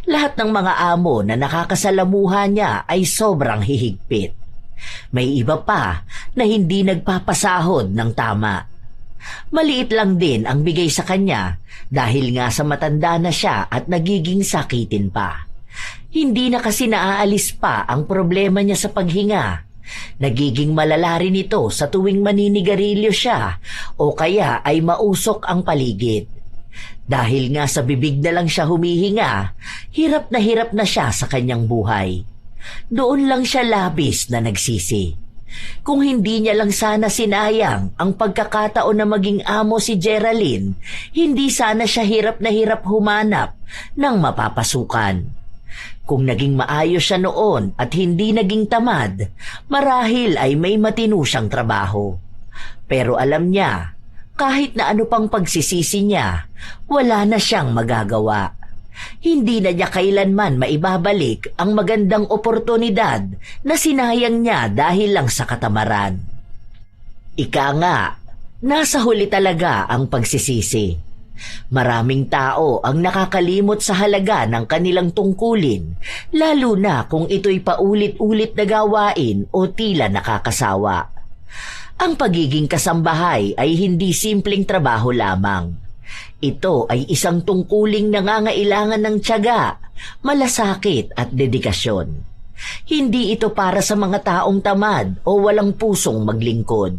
Lahat ng mga amo na nakakasalamuha niya ay sobrang hihigpit. May iba pa na hindi nagpapasahod ng tama. Maliit lang din ang bigay sa kanya dahil nga sa matanda na siya at nagiging sakitin pa. Hindi na kasi naaalis pa ang problema niya sa paghinga. Nagiging malala rin ito sa tuwing maninigarilyo siya o kaya ay mausok ang paligid. Dahil nga sa bibig na lang siya humihinga, hirap na siya sa kanyang buhay. Doon lang siya labis na nagsisi. Kung hindi niya lang sana sinayang ang pagkakataon na maging amo si Geraldine, hindi sana siya hirap humanap ng mapapasukan. Kung naging maayos siya noon at hindi naging tamad, marahil ay may matino siyang trabaho. Pero alam niya, kahit na ano pang pagsisisi niya, wala na siyang magagawa. Hindi na niya kailanman maibabalik ang magandang oportunidad na sinayang niya dahil lang sa katamaran. Ika nga, nasa huli talaga ang pagsisisi. Maraming tao ang nakakalimot sa halaga ng kanilang tungkulin, lalo na kung ito'y paulit-ulit na gawain o tila nakakasawa. Ang pagiging kasambahay ay hindi simpleng trabaho lamang. Ito ay isang tungkuling nangangailangan ng tiyaga, malasakit at dedikasyon. Hindi ito para sa mga taong tamad o walang pusong maglingkod.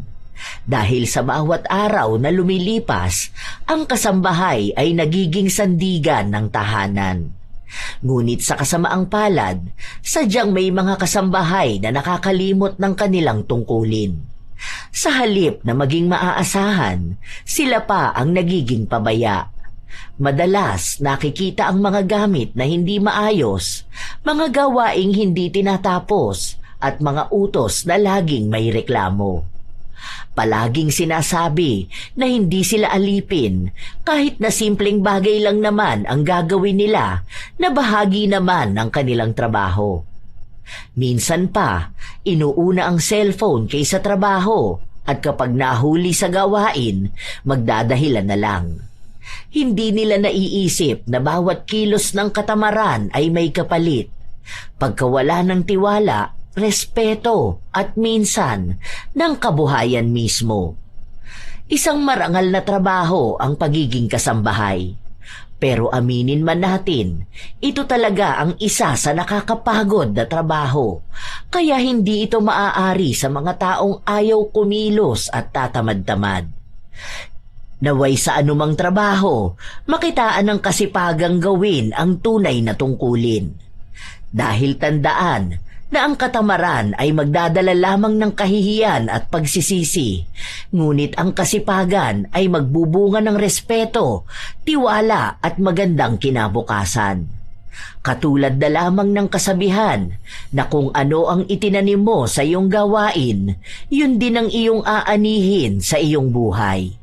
Dahil sa bawat araw na lumilipas, ang kasambahay ay nagiging sandigan ng tahanan. Ngunit sa kasamaang palad, sadyang may mga kasambahay na nakakalimot ng kanilang tungkulin. Sa halip na maging maaasahan, sila pa ang nagiging pabaya. Madalas nakikita ang mga gamit na hindi maayos, mga gawaing hindi tinatapos, at mga utos na laging may reklamo. Palaging sinasabi na hindi sila alipin kahit na simpleng bagay lang naman ang gagawin nila na bahagi naman ng kanilang trabaho. Minsan pa, inuuna ang cellphone kaysa trabaho at kapag nahuli sa gawain, magdadahilan na lang. Hindi nila naiisip na bawat kilos ng katamaran ay may kapalit. Pagkawala ng tiwala, respeto at minsan ng kabuhayan mismo. Isang marangal na trabaho ang pagiging kasambahay. Pero aminin man natin, ito talaga ang isa sa nakakapagod na trabaho. Kaya hindi ito maaari sa mga taong ayaw kumilos at tatamad-tamad. Naway sa anumang trabaho, makitaan ng kasipagang gawin ang tunay na tungkulin. Dahil tandaan na ang katamaran ay magdadala lamang ng kahihiyan at pagsisisi, ngunit ang kasipagan ay magbubunga ng respeto, tiwala at magandang kinabukasan. Katulad na lamang ng kasabihan na kung ano ang itinanim mo sa iyong gawain, yun din ang iyong aanihin sa iyong buhay.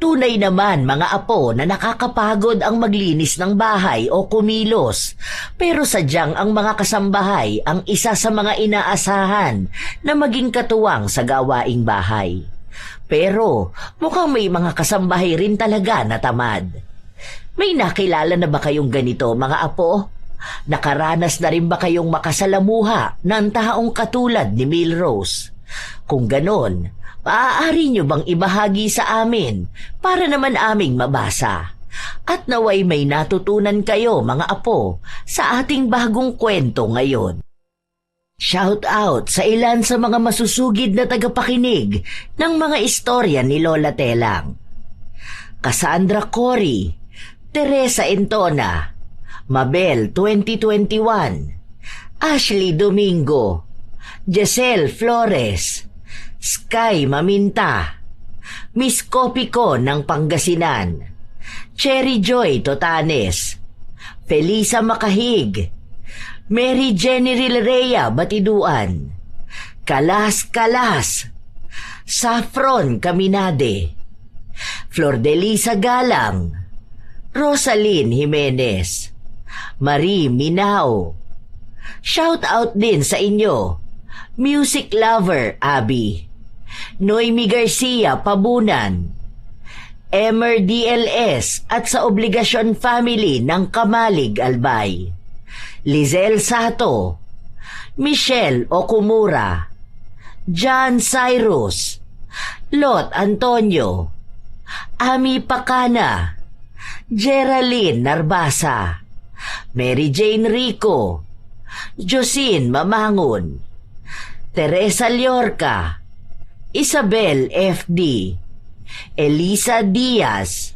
Tunay naman mga apo na nakakapagod ang maglinis ng bahay o kumilos, pero sadyang ang mga kasambahay ang isa sa mga inaasahan na maging katuwang sa gawaing bahay. Pero mukhang may mga kasambahay rin talaga na tamad. May nakilala na ba kayong ganito mga apo? Nakaranas na rin ba kayong makasalamuha ng taong katulad ni Milrose? Kung ganon, maaari nyo bang ibahagi sa amin para naman aming mabasa? At naway may natutunan kayo mga apo sa ating bagong kwento ngayon. Shout out sa ilan sa mga masusugid na tagapakinig ng mga istorya ni Lola Telang. Cassandra Cory, Teresa Entona, Mabel 2021, Ashley Domingo, Giselle Flores, Sky Maminta, Miss Copico ng Pangasinan, Cherry Joy Totanes, Felisa Makahig, Mary Jenny Rilrea Batiduan, Kalas Kalas, Saffron Caminade, Flor de Lisa Galang, Rosalyn Jimenez, Marie Minao. Shout out din sa inyo, music lover Abby, Noemi Garcia Pabunan, Emer DLS at sa Obligasyon Family ng Kamalig Albay, Lizelle Sato, Michelle Okumura, John Cyrus, Lot Antonio, Ami Pacana, Geraldine Narbasa, Mary Jane Rico, Josine Mamangon, Teresa Liorca, Isabel FD, Elisa Diaz,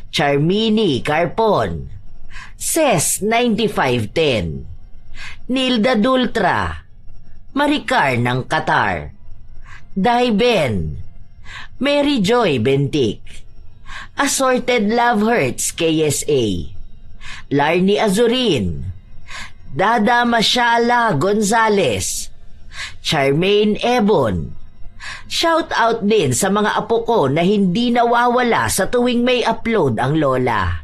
Charmini Carpon, Ces 9510, Nilda Dultra, Maricar ng Qatar, Daiben, Mary Joy Bentic, Assorted Love Hurts KSA, Larny Azurin, Dada Mashala Gonzales, Charmaine Ebon. Shout out din sa mga apo ko na hindi nawawala sa tuwing may upload ang lola.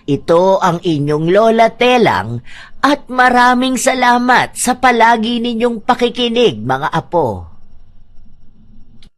Ito ang inyong Lola Telang at maraming salamat sa palagi ninyong pakikinig mga apo.